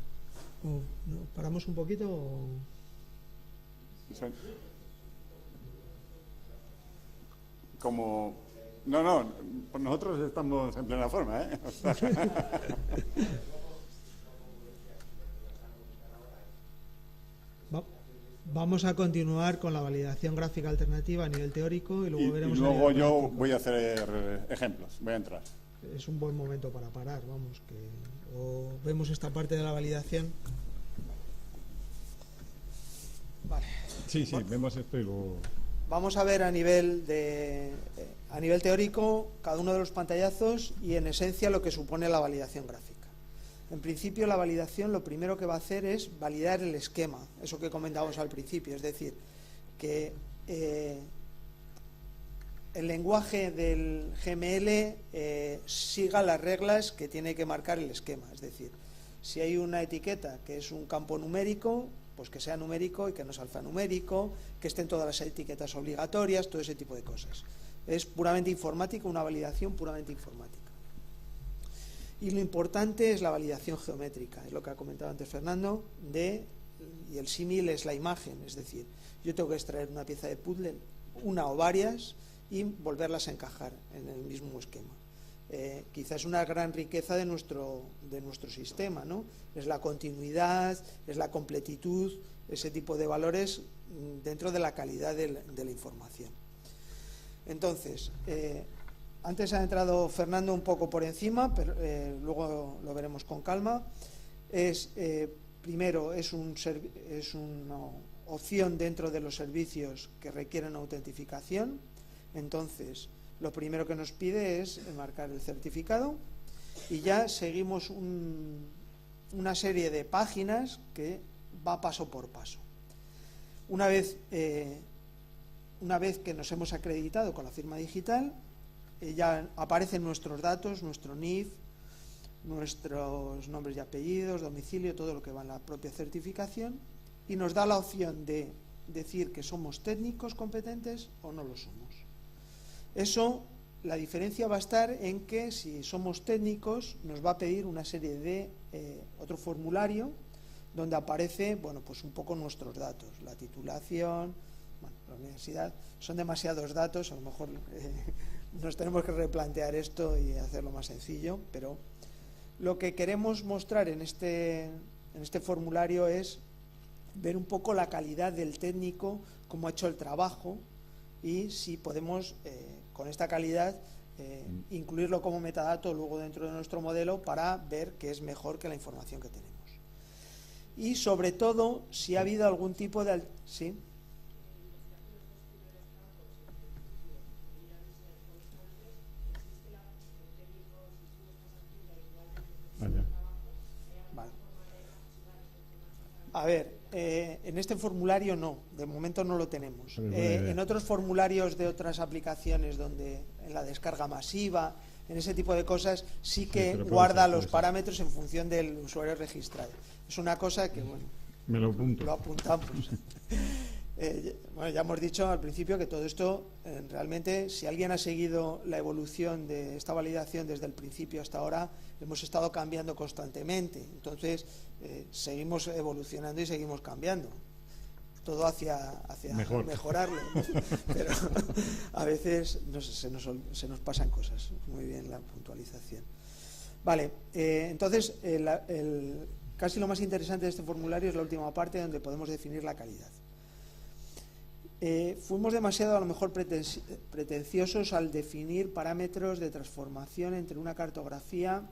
¿Paramos un poquito o...? Como... No, pues nosotros estamos en plena forma, ¿eh? Vamos a continuar con la validación gráfica alternativa a nivel teórico y luego veremos... Y luego yo voy a hacer ejemplos, voy a entrar. Es un buen momento para parar, vamos, que o vemos esta parte de la validación. Vale. Sí, vemos esto y luego... Vamos a ver a nivel teórico cada uno de los pantallazos y en esencia lo que supone la validación gráfica. En principio, la validación lo primero que va a hacer es validar el esquema, eso que comentábamos al principio, es decir, que el lenguaje del GML siga las reglas que tiene que marcar el esquema. Es decir, si hay una etiqueta que es un campo numérico, pues que sea numérico y que no sea alfanumérico, que estén todas las etiquetas obligatorias, todo ese tipo de cosas. Es puramente informático, una validación puramente informática. Y lo importante es la validación geométrica, es lo que ha comentado antes Fernando, y el símil es la imagen, es decir, yo tengo que extraer una pieza de puzzle, una o varias, y volverlas a encajar en el mismo esquema. Quizás una gran riqueza de nuestro sistema, ¿no? Es la continuidad, es la completitud, ese tipo de valores dentro de la calidad de la información. Entonces, antes ha entrado Fernando un poco por encima, pero luego lo veremos con calma. Primero, es una opción dentro de los servicios que requieren autentificación. Entonces, lo primero que nos pide es enmarcar el certificado y ya seguimos una serie de páginas que va paso por paso. Una vez que nos hemos acreditado con la firma digital, ya aparecen nuestros datos, nuestro NIF, nuestros nombres y apellidos, domicilio, todo lo que va en la propia certificación, y nos da la opción de decir que somos técnicos competentes o no lo somos. Eso, la diferencia va a estar en que si somos técnicos nos va a pedir una serie de otro formulario donde aparece, bueno, pues un poco nuestros datos, la titulación, bueno, la universidad. Son demasiados datos, a lo mejor nos tenemos que replantear esto y hacerlo más sencillo, pero lo que queremos mostrar en este formulario es ver un poco la calidad del técnico, cómo ha hecho el trabajo y si podemos, con esta calidad, incluirlo como metadato luego dentro de nuestro modelo para ver que es mejor que la información que tenemos. Y sobre todo, si ha habido algún tipo de... ¿Sí? Vale. A ver, en este formulario no, de momento no lo tenemos. En otros formularios de otras aplicaciones donde en la descarga masiva, en ese tipo de cosas, sí que guarda los parámetros en función del usuario registrado. Es una cosa que, bueno, me lo apunto. Lo apuntamos. Bueno, ya hemos dicho al principio que todo esto, realmente, si alguien ha seguido la evolución de esta validación desde el principio hasta ahora, hemos estado cambiando constantemente. Entonces, seguimos evolucionando y seguimos cambiando. Todo hacia mejorarlo, ¿no? Pero a veces se nos pasan cosas. Muy bien la puntualización. Vale, entonces, casi lo más interesante de este formulario es la última parte donde podemos definir la calidad. Fuimos demasiado a lo mejor pretenciosos al definir parámetros de transformación entre una cartografía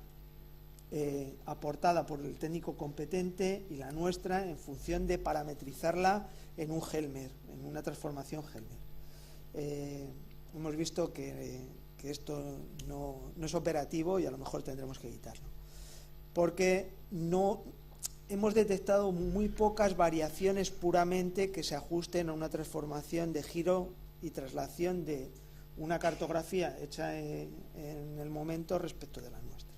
aportada por el técnico competente y la nuestra en función de parametrizarla en un Helmer, en una transformación Helmer. Hemos visto que esto no es operativo y a lo mejor tendremos que quitarlo, porque no hemos detectado muy pocas variaciones puramente que se ajusten a una transformación de giro y traslación de una cartografía hecha en el momento respecto de la nuestra.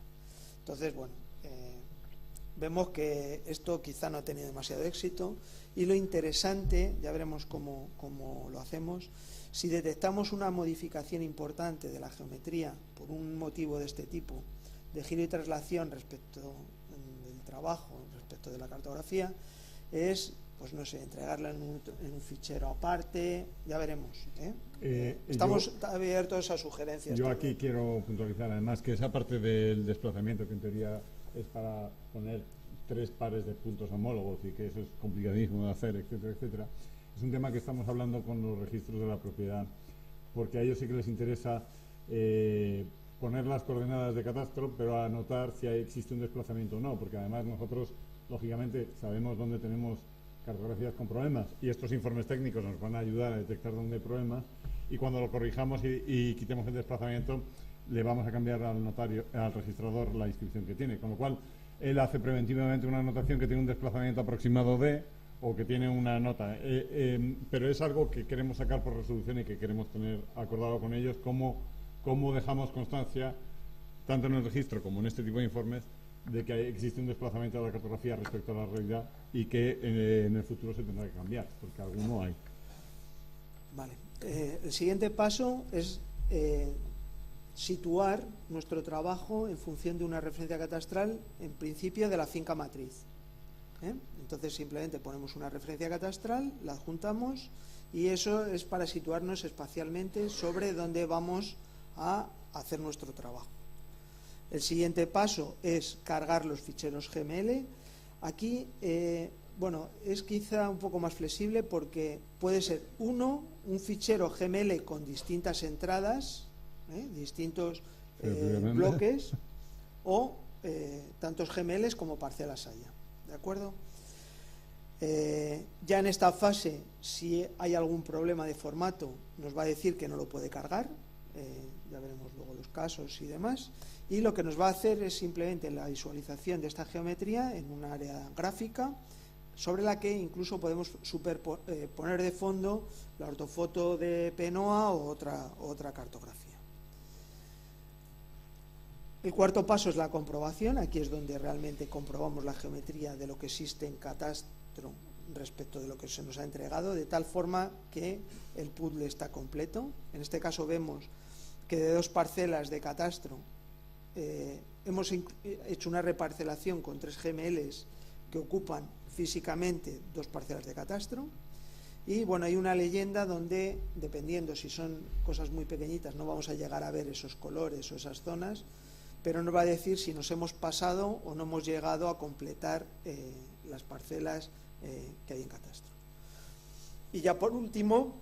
Entonces, bueno, vemos que esto quizá no ha tenido demasiado éxito y lo interesante, ya veremos cómo lo hacemos, si detectamos una modificación importante de la geometría por un motivo de este tipo, de giro y traslación respecto del trabajo, respecto de la cartografía, es, pues no sé, entregarla en un fichero aparte, ya veremos. Estamos abiertos a sugerencias. Yo aquí quiero puntualizar además que esa parte del desplazamiento, que en teoría es para poner 3 pares de puntos homólogos y que eso es complicadísimo de hacer, etcétera, etcétera, es un tema que estamos hablando con los registros de la propiedad, porque a ellos sí que les interesa poner las coordenadas de catastro, pero anotar si existe un desplazamiento o no, porque además nosotros, lógicamente, sabemos dónde tenemos cartografías con problemas y estos informes técnicos nos van a ayudar a detectar dónde hay problemas, y cuando lo corrijamos y quitemos el desplazamiento, le vamos a cambiar al notario, al registrador, la inscripción que tiene, con lo cual él hace preventivamente una anotación que tiene un desplazamiento aproximado de, o que tiene una nota, pero es algo que queremos sacar por resolución y que queremos tener acordado con ellos, cómo dejamos constancia, tanto en el registro como en este tipo de informes, de que existe un desplazamiento de la cartografía respecto a la realidad y que en el futuro se tendrá que cambiar, porque alguno hay. Vale. El siguiente paso es situar nuestro trabajo en función de una referencia catastral, en principio de la finca matriz. Entonces simplemente ponemos una referencia catastral, la adjuntamos y eso es para situarnos espacialmente sobre dónde vamos a hacer nuestro trabajo. El siguiente paso es cargar los ficheros GML. Aquí, bueno, es quizá un poco más flexible porque puede ser un fichero GML con distintas entradas, distintos bloques, o tantos GMLs como parcelas haya. ¿De acuerdo? Ya en esta fase, si hay algún problema de formato, nos va a decir que no lo puede cargar. ya veremos luego los casos y demás. Y lo que nos va a hacer es simplemente la visualización de esta geometría en un área gráfica, sobre la que incluso podemos poner de fondo la ortofoto de PNOA o otra cartografía. El cuarto paso es la comprobación. Aquí es donde realmente comprobamos la geometría de lo que existe en Catastro respecto de lo que se nos ha entregado, de tal forma que el puzzle está completo. En este caso vemos que de 2 parcelas de Catastro hemos hecho una reparcelación con 3 GMLs que ocupan físicamente 2 parcelas de Catastro. Y bueno, hay una leyenda donde, dependiendo si son cosas muy pequeñitas, no vamos a llegar a ver esos colores o esas zonas, pero nos va a decir si nos hemos pasado o no hemos llegado a completar las parcelas que hay en Catastro. Y ya por último,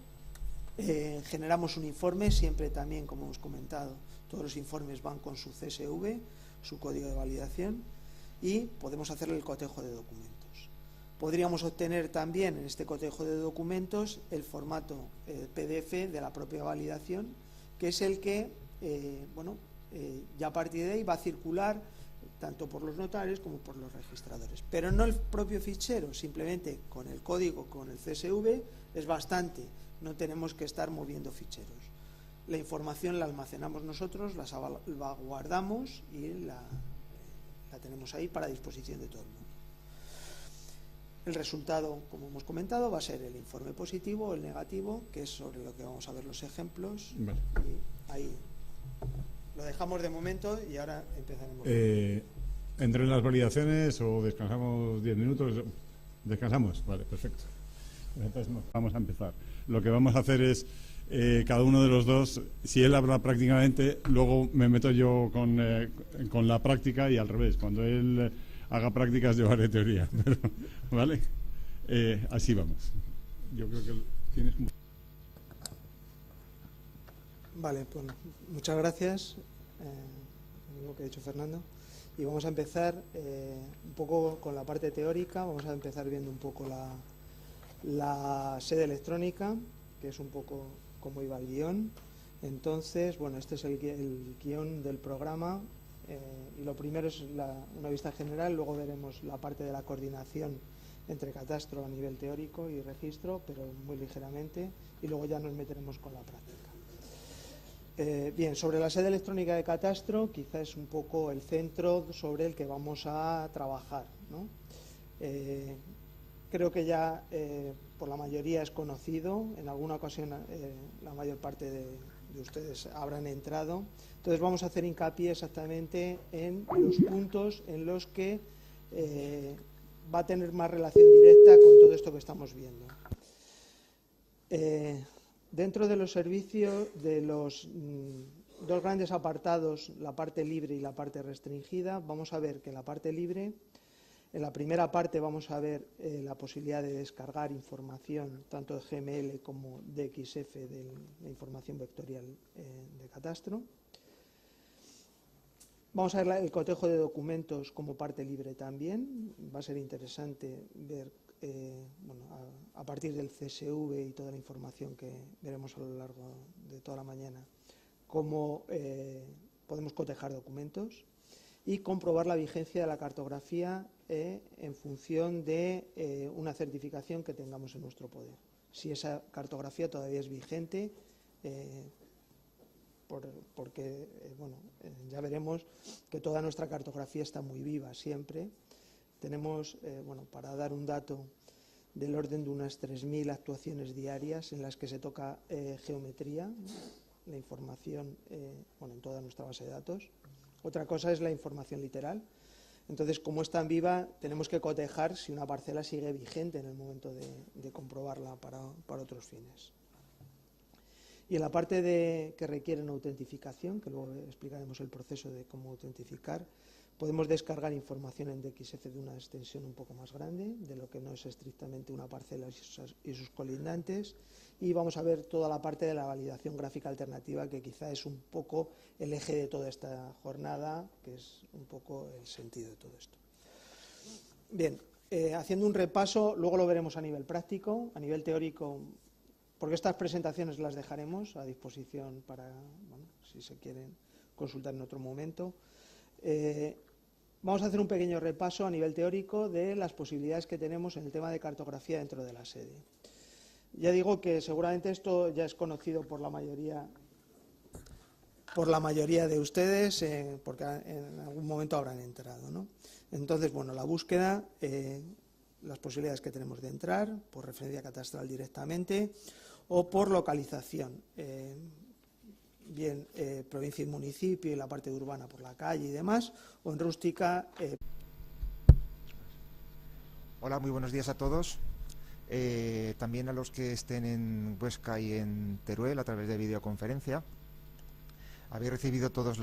generamos un informe, siempre también, como hemos comentado, todos los informes van con su CSV, su código de validación, y podemos hacerle el cotejo de documentos. Podríamos obtener también en este cotejo de documentos el formato PDF de la propia validación, que es el que, ya a partir de ahí va a circular tanto por los notarios como por los registradores. Pero no el propio fichero, simplemente con el código, con el CSV, es bastante. No tenemos que estar moviendo ficheros. La información la almacenamos nosotros, la salvaguardamos y la tenemos ahí para disposición de todo el mundo. El resultado, como hemos comentado, va a ser el informe positivo o el negativo, que es sobre lo que vamos a ver los ejemplos. Vale. Y ahí lo dejamos de momento y ahora empezaremos. ¿Entre las validaciones o descansamos 10 minutos? ¿Descansamos? Vale, perfecto. Entonces vamos a empezar. Lo que vamos a hacer es, cada uno de los dos, si él habla prácticamente, luego me meto yo con la práctica y al revés. Cuando él haga prácticas yo haré teoría. Pero, ¿vale? Así vamos. Yo creo que tienes... Vale, pues muchas gracias, lo que ha dicho Fernando. Y vamos a empezar un poco con la parte teórica. Vamos a empezar viendo un poco la sede electrónica, que es un poco cómo iba el guión. Entonces, bueno, este es el guión del programa. Y lo primero es una vista general, luego veremos la parte de la coordinación entre Catastro a nivel teórico y registro, pero muy ligeramente, y luego ya nos meteremos con la práctica. Bien, sobre la sede electrónica de Catastro, quizá es un poco el centro sobre el que vamos a trabajar, ¿no? Creo que ya por la mayoría es conocido, en alguna ocasión la mayor parte de ustedes habrán entrado. Entonces vamos a hacer hincapié exactamente en los puntos en los que va a tener más relación directa con todo esto que estamos viendo. Dentro de los servicios, de los 2 grandes apartados, la parte libre y la parte restringida, vamos a ver que en la parte libre, en la primera parte vamos a ver la posibilidad de descargar información tanto de GML como de XF de la información vectorial de Catastro. Vamos a ver el cotejo de documentos como parte libre también. Va a ser interesante ver, a partir del CSV y toda la información que veremos a lo largo de toda la mañana, cómo podemos cotejar documentos y comprobar la vigencia de la cartografía en función de una certificación que tengamos en nuestro poder. Si esa cartografía todavía es vigente, porque ya veremos que toda nuestra cartografía está muy viva siempre. Tenemos, para dar un dato, del orden de unas 3.000 actuaciones diarias en las que se toca geometría, la información en toda nuestra base de datos. Otra cosa es la información literal. Entonces, como es tan viva, tenemos que cotejar si una parcela sigue vigente en el momento de comprobarla para otros fines. Y en la parte que requiere una autentificación, que luego explicaremos el proceso de cómo autentificar, podemos descargar información en DXF de una extensión un poco más grande, de lo que no es estrictamente una parcela y sus colindantes, y vamos a ver toda la parte de la validación gráfica alternativa, que quizá es un poco el eje de toda esta jornada, que es un poco el sentido de todo esto. Bien, haciendo un repaso, luego lo veremos a nivel práctico, a nivel teórico. porque estas presentaciones las dejaremos a disposición para, bueno, si se quieren consultar en otro momento. Vamos a hacer un pequeño repaso a nivel teórico de las posibilidades que tenemos en el tema de cartografía dentro de la sede. Ya digo que seguramente esto ya es conocido por la mayoría de ustedes, porque en algún momento habrán entrado, ¿no? Entonces, bueno, la búsqueda, las posibilidades que tenemos de entrar por referencia catastral directamente o por localización, bien provincia y municipio y la parte urbana por la calle y demás, o en rústica. Hola, muy buenos días a todos. También a los que estén en Huesca y en Teruel a través de videoconferencia. Habéis recibido todos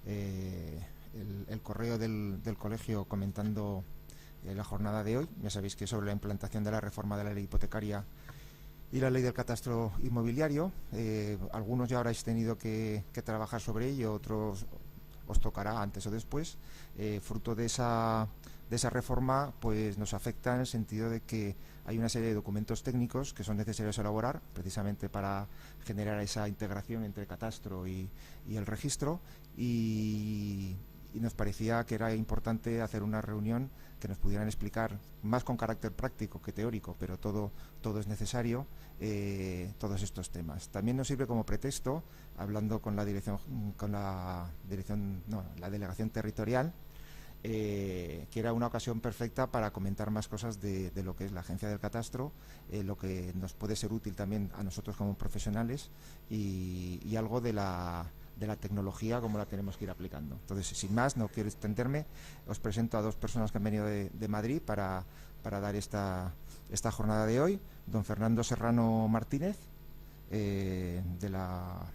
el correo del colegio comentando la jornada de hoy. Ya sabéis que sobre la implantación de la reforma de la ley hipotecaria y la ley del catastro inmobiliario. Algunos ya habréis tenido que trabajar sobre ello, otros os tocará antes o después. Fruto de esa reforma, pues nos afecta en el sentido de que hay una serie de documentos técnicos que son necesarios elaborar precisamente para generar esa integración entre catastro y el registro, y nos parecía que era importante hacer una reunión que nos pudieran explicar más con carácter práctico que teórico, pero todo es necesario, todos estos temas. También nos sirve como pretexto, hablando con la delegación territorial, que era una ocasión perfecta para comentar más cosas de lo que es la agencia del catastro, lo que nos puede ser útil también a nosotros como profesionales, y algo de la tecnología, como la tenemos que ir aplicando. Entonces, sin más, no quiero extenderme, os presento a dos personas que han venido de Madrid para dar esta jornada de hoy. Don Fernando Serrano Martínez, de la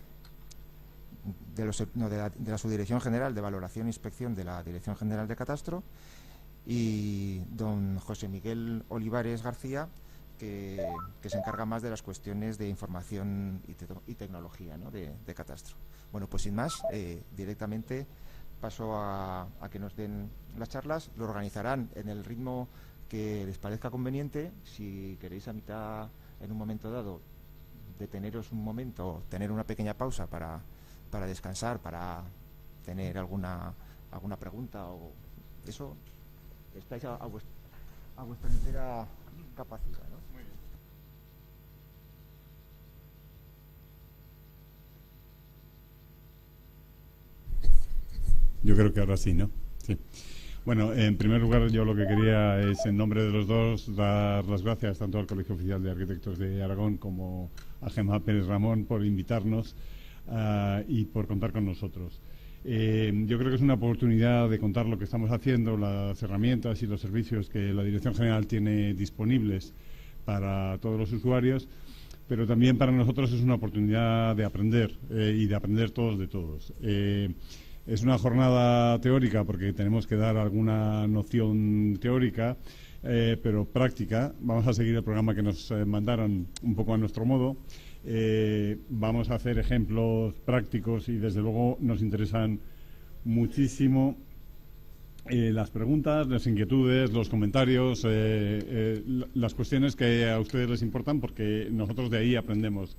Subdirección General de Valoración e Inspección de la Dirección General de Catastro, y don José Miguel Olivares García, que se encarga más de las cuestiones de información y tecnología, ¿no?, de catastro. Bueno, pues sin más, directamente paso a que nos den las charlas. Lo organizarán en el ritmo que les parezca conveniente. Si queréis a mitad, en un momento dado, deteneros un momento, tener una pequeña pausa para descansar, para tener alguna pregunta o eso, estáis a vuestra entera capacidad, ¿no? Muy bien. Yo creo que ahora sí, ¿no? Sí. Bueno, en primer lugar, yo lo que quería es, en nombre de los dos, dar las gracias tanto al Colegio Oficial de Arquitectos de Aragón como a Gemma Pérez Ramón por invitarnos y por contar con nosotros. Yo creo que es una oportunidad de contar lo que estamos haciendo, las herramientas y los servicios que la Dirección General tiene disponibles para todos los usuarios, pero también para nosotros es una oportunidad de aprender y de aprender todos de todos. Es una jornada teórica porque tenemos que dar alguna noción teórica, pero práctica. Vamos a seguir el programa que nos mandaron un poco a nuestro modo. Vamos a hacer ejemplos prácticos y desde luego nos interesan muchísimo las preguntas, las inquietudes, los comentarios, las cuestiones que a ustedes les importan, porque nosotros de ahí aprendemos.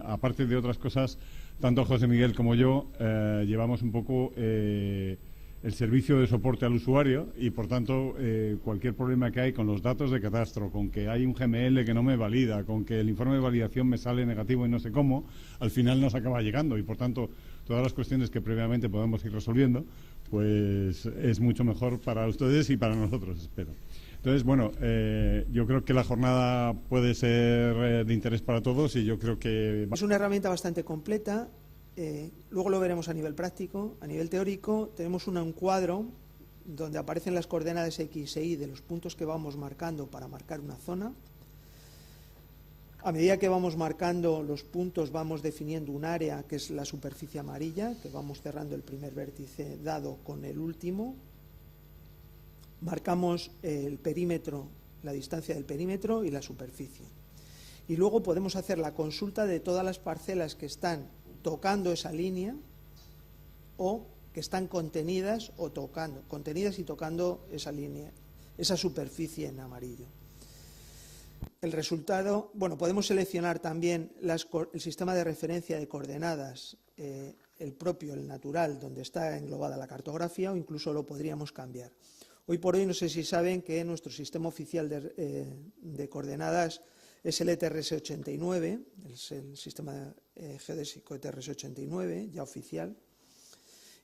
Aparte de otras cosas, tanto José Miguel como yo llevamos un poco el servicio de soporte al usuario y, por tanto, cualquier problema que hay con los datos de catastro, con que hay un GML que no me valida, con que el informe de validación me sale negativo y no sé cómo, al final nos acaba llegando y, por tanto, todas las cuestiones que previamente podemos ir resolviendo, pues es mucho mejor para ustedes y para nosotros, espero. Entonces, bueno, yo creo que la jornada puede ser de interés para todos y yo creo que... Es una herramienta bastante completa. Luego lo veremos a nivel práctico. A nivel teórico tenemos un cuadro donde aparecen las coordenadas X e Y de los puntos que vamos marcando para marcar una zona. A medida que vamos marcando los puntos vamos definiendo un área, que es la superficie amarilla, que vamos cerrando el primer vértice dado con el último. Marcamos el perímetro, la distancia del perímetro y la superficie. Y luego podemos hacer la consulta de todas las parcelas que están tocando esa línea o que están contenidas y tocando esa línea, esa superficie en amarillo. El resultado, bueno, podemos seleccionar también el sistema de referencia de coordenadas, el propio, el natural, donde está englobada la cartografía, o incluso lo podríamos cambiar. Hoy por hoy no sé si saben que nuestro sistema oficial de coordenadas es el ETRS-89, es el sistema geodésico ETRS-89, ya oficial,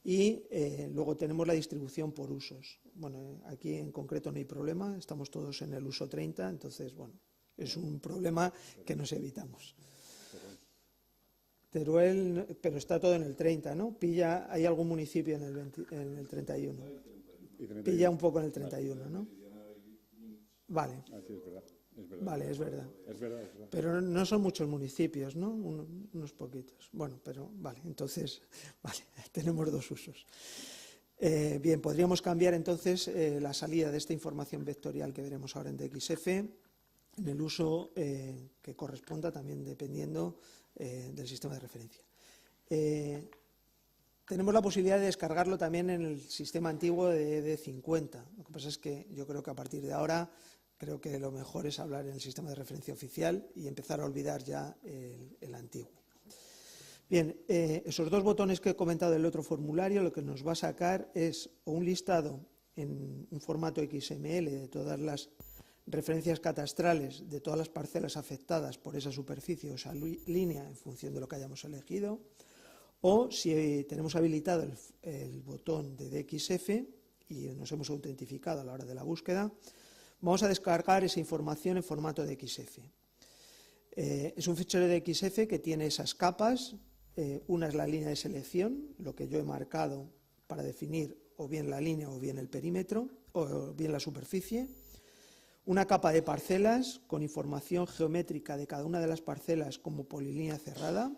y luego tenemos la distribución por usos. Bueno, aquí en concreto no hay problema, estamos todos en el uso 30, entonces, bueno, es un problema que nos evitamos. Teruel, pero está todo en el 30, ¿no? ¿Hay algún municipio en el 31? Pilla un poco en el 31, ¿no? Vale. Así es verdad. Vale, es verdad. Es verdad. Pero no son muchos municipios, ¿no? Unos poquitos. Bueno, pero vale, entonces, vale, tenemos dos usos. Bien, podríamos cambiar entonces la salida de esta información vectorial que veremos ahora en DXF en el uso que corresponda, también dependiendo del sistema de referencia. Tenemos la posibilidad de descargarlo también en el sistema antiguo de ED50. Lo que pasa es que yo creo que a partir de ahora creo que lo mejor es hablar en el sistema de referencia oficial y empezar a olvidar ya el antiguo. Bien, esos dos botones que he comentado del otro formulario lo que nos va a sacar es un listado en un formato XML de todas las referencias catastrales de todas las parcelas afectadas por esa superficie o esa línea en función de lo que hayamos elegido, o si tenemos habilitado el botón de DXF y nos hemos autentificado a la hora de la búsqueda, vamos a descargar esa información en formato de XF. Es un fichero de XF que tiene esas capas. Una es la línea de selección, lo que yo he marcado para definir o bien la línea o bien el perímetro o bien la superficie. Una capa de parcelas con información geométrica de cada una de las parcelas como polilínea cerrada.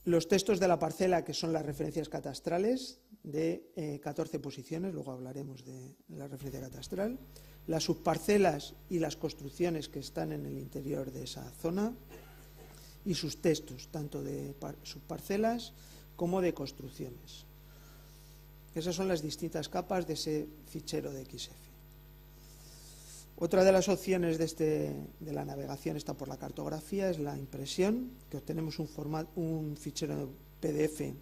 Los textos de la parcela, que son las referencias catastrales, de 14 posiciones, luego hablaremos de la referencia catastral. Las subparcelas y las construcciones que están en el interior de esa zona y sus textos, tanto de subparcelas como de construcciones. Esas son las distintas capas de ese fichero de XF. Otra de las opciones de la navegación está por la cartografía, es la impresión, que obtenemos un fichero PDF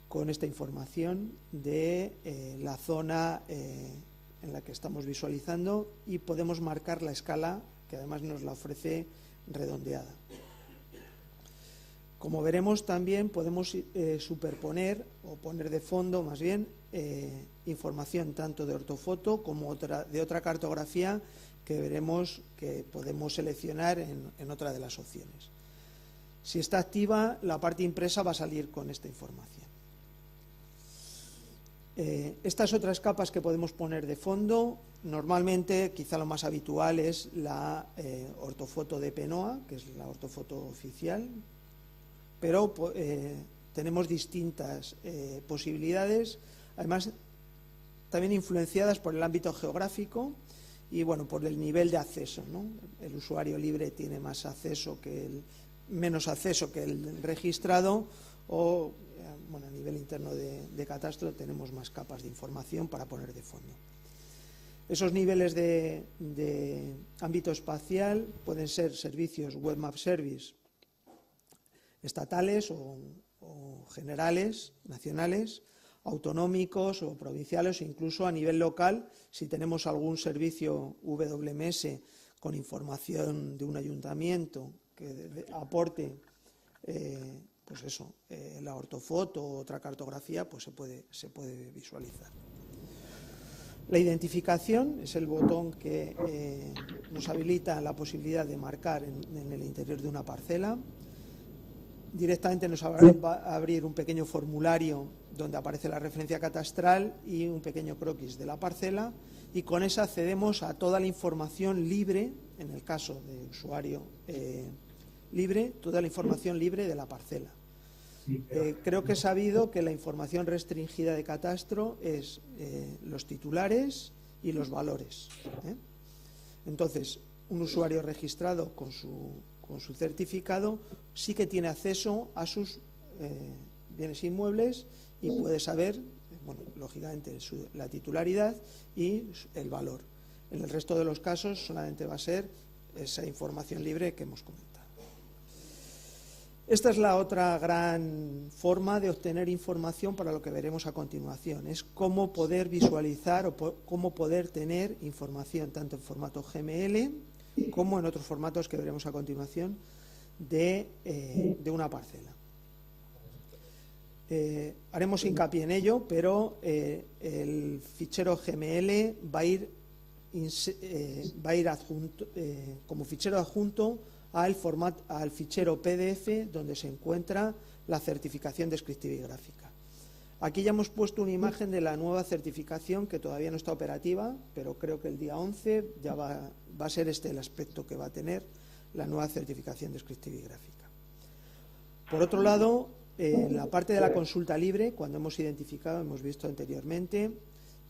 con esta información de la zona en la que estamos visualizando y podemos marcar la escala, que además nos la ofrece redondeada. Como veremos, también podemos superponer o poner de fondo, más bien, información tanto de ortofoto como de otra cartografía que veremos que podemos seleccionar en otra de las opciones. Si está activa, la parte impresa va a salir con esta información. Estas otras capas que podemos poner de fondo, normalmente, quizá lo más habitual es la ortofoto de PNOA, que es la ortofoto oficial, pero tenemos distintas posibilidades, además también influenciadas por el ámbito geográfico y bueno, por el nivel de acceso, ¿no? El usuario libre tiene más acceso menos acceso que el registrado, o bueno, a nivel interno de catastro tenemos más capas de información para poner de fondo. Esos niveles de ámbito espacial pueden ser servicios Web Map Service estatales o generales, nacionales, autonómicos o provinciales, o incluso a nivel local, si tenemos algún servicio WMS con información de un ayuntamiento que aporte pues eso, la ortofoto o otra cartografía, pues se puede visualizar. La identificación es el botón que nos habilita la posibilidad de marcar en el interior de una parcela. Directamente nos va a abrir un pequeño formulario donde aparece la referencia catastral y un pequeño croquis de la parcela, y con esa accedemos a toda la información libre, en el caso de usuario libre, toda la información libre de la parcela. Creo que he sabido que la información restringida de catastro es los titulares y los valores. Entonces, un usuario registrado con su certificado sí que tiene acceso a sus bienes inmuebles y puede saber, bueno, lógicamente, la titularidad y el valor. En el resto de los casos solamente va a ser esa información libre que hemos comentado. Esta es la otra gran forma de obtener información para lo que veremos a continuación. Es cómo poder visualizar o cómo poder tener información tanto en formato GML como en otros formatos que veremos a continuación de una parcela. Haremos hincapié en ello, pero el fichero GML va a ir adjunto, como fichero adjunto al fichero PDF donde se encuentra la certificación descriptiva y gráfica. Aquí ya hemos puesto una imagen de la nueva certificación que todavía no está operativa, pero creo que el día 11 ya va a ser este el aspecto que va a tener la nueva certificación descriptiva y gráfica. Por otro lado, en la parte de la consulta libre, cuando hemos identificado, hemos visto anteriormente,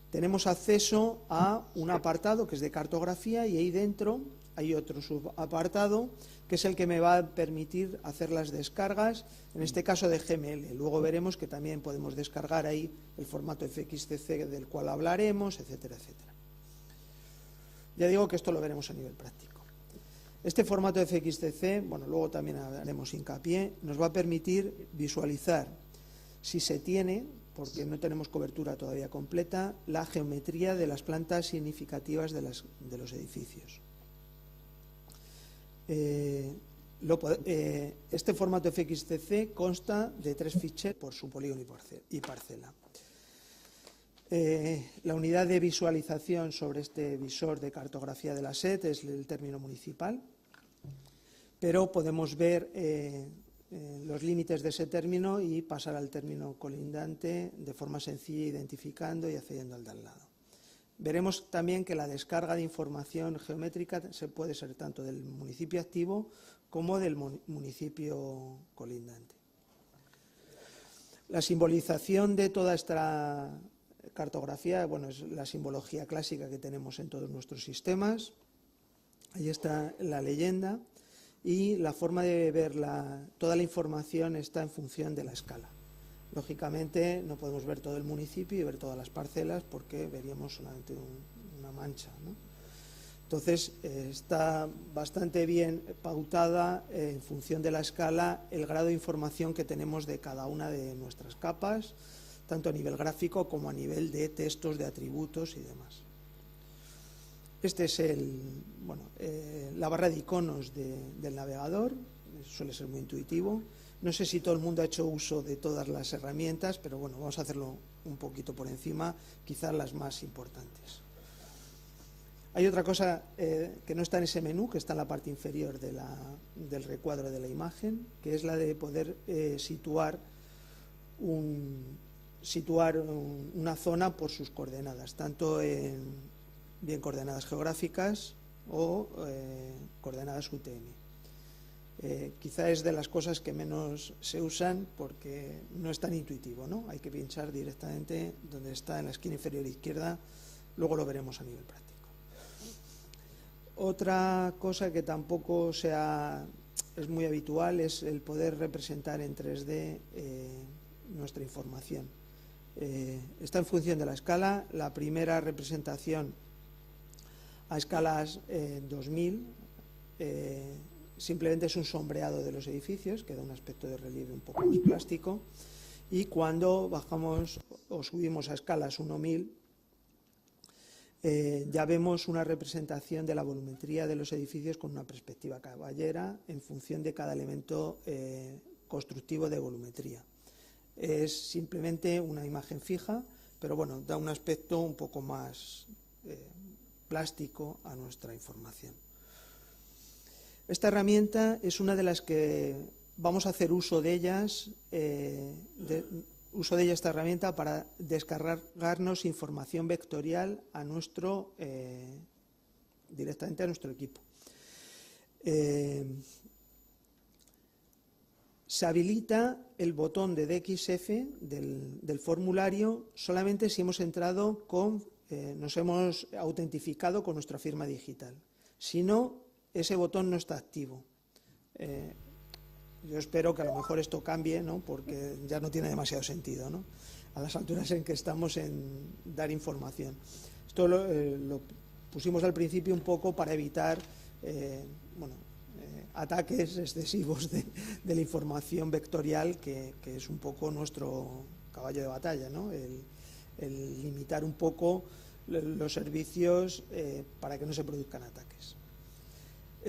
tenemos acceso a un apartado que es de cartografía y ahí dentro hay otro subapartado que es el que me va a permitir hacer las descargas, en este caso de GML. Luego veremos que también podemos descargar ahí el formato FXCC del cual hablaremos, etcétera, etcétera. Ya digo que esto lo veremos a nivel práctico. Este formato FXCC, bueno, luego también haremos hincapié, nos va a permitir visualizar, si se tiene, porque no tenemos cobertura todavía completa, la geometría de las plantas significativas de los edificios. Este formato FXCC consta de 3 ficheros por su polígono y parcela. La unidad de visualización sobre este visor de cartografía de la SET es el término municipal, pero podemos ver los límites de ese término y pasar al término colindante de forma sencilla, identificando y accediendo al de al lado. Veremos también que la descarga de información geométrica puede ser tanto del municipio activo como del municipio colindante. La simbolización de toda esta cartografía, bueno, es la simbología clásica que tenemos en todos nuestros sistemas. Ahí está la leyenda y la forma de ver toda la información está en función de la escala. Lógicamente no podemos ver todo el municipio y ver todas las parcelas porque veríamos solamente una mancha, ¿no? Entonces está bastante bien pautada en función de la escala el grado de información que tenemos de cada una de nuestras capas, tanto a nivel gráfico como a nivel de textos, de atributos y demás. Este es la barra de iconos del navegador, suele ser muy intuitivo. No sé si todo el mundo ha hecho uso de todas las herramientas, pero bueno, vamos a hacerlo un poquito por encima, quizás las más importantes. Hay otra cosa que no está en ese menú, que está en la parte inferior del recuadro de la imagen, que es la de poder situar una zona por sus coordenadas, tanto en bien coordenadas geográficas o coordenadas UTM. Quizá es de las cosas que menos se usan porque no es tan intuitivo, ¿no? Hay que pinchar directamente donde está en la esquina inferior izquierda, luego lo veremos a nivel práctico. Otra cosa que tampoco es muy habitual es el poder representar en 3D nuestra información. Está en función de la escala. La primera representación a escalas 2000 simplemente es un sombreado de los edificios, que da un aspecto de relieve un poco más plástico, y cuando bajamos o subimos a escalas 1000 ya vemos una representación de la volumetría de los edificios con una perspectiva caballera en función de cada elemento constructivo de volumetría. Es simplemente una imagen fija, pero bueno, da un aspecto un poco más plástico a nuestra información. Esta herramienta es una de las que vamos a hacer uso de ellas, esta herramienta para descargarnos información vectorial directamente a nuestro equipo. Se habilita el botón de DXF del formulario solamente si hemos entrado nos hemos autentificado con nuestra firma digital. Si no, ese botón no está activo. Yo espero que a lo mejor esto cambie, ¿no? Porque ya no tiene demasiado sentido, ¿no? A las alturas en que estamos en dar información. Esto pusimos al principio un poco para evitar ataques excesivos de la información vectorial, que es un poco nuestro caballo de batalla, ¿no? El limitar un poco los servicios para que no se produzcan ataques.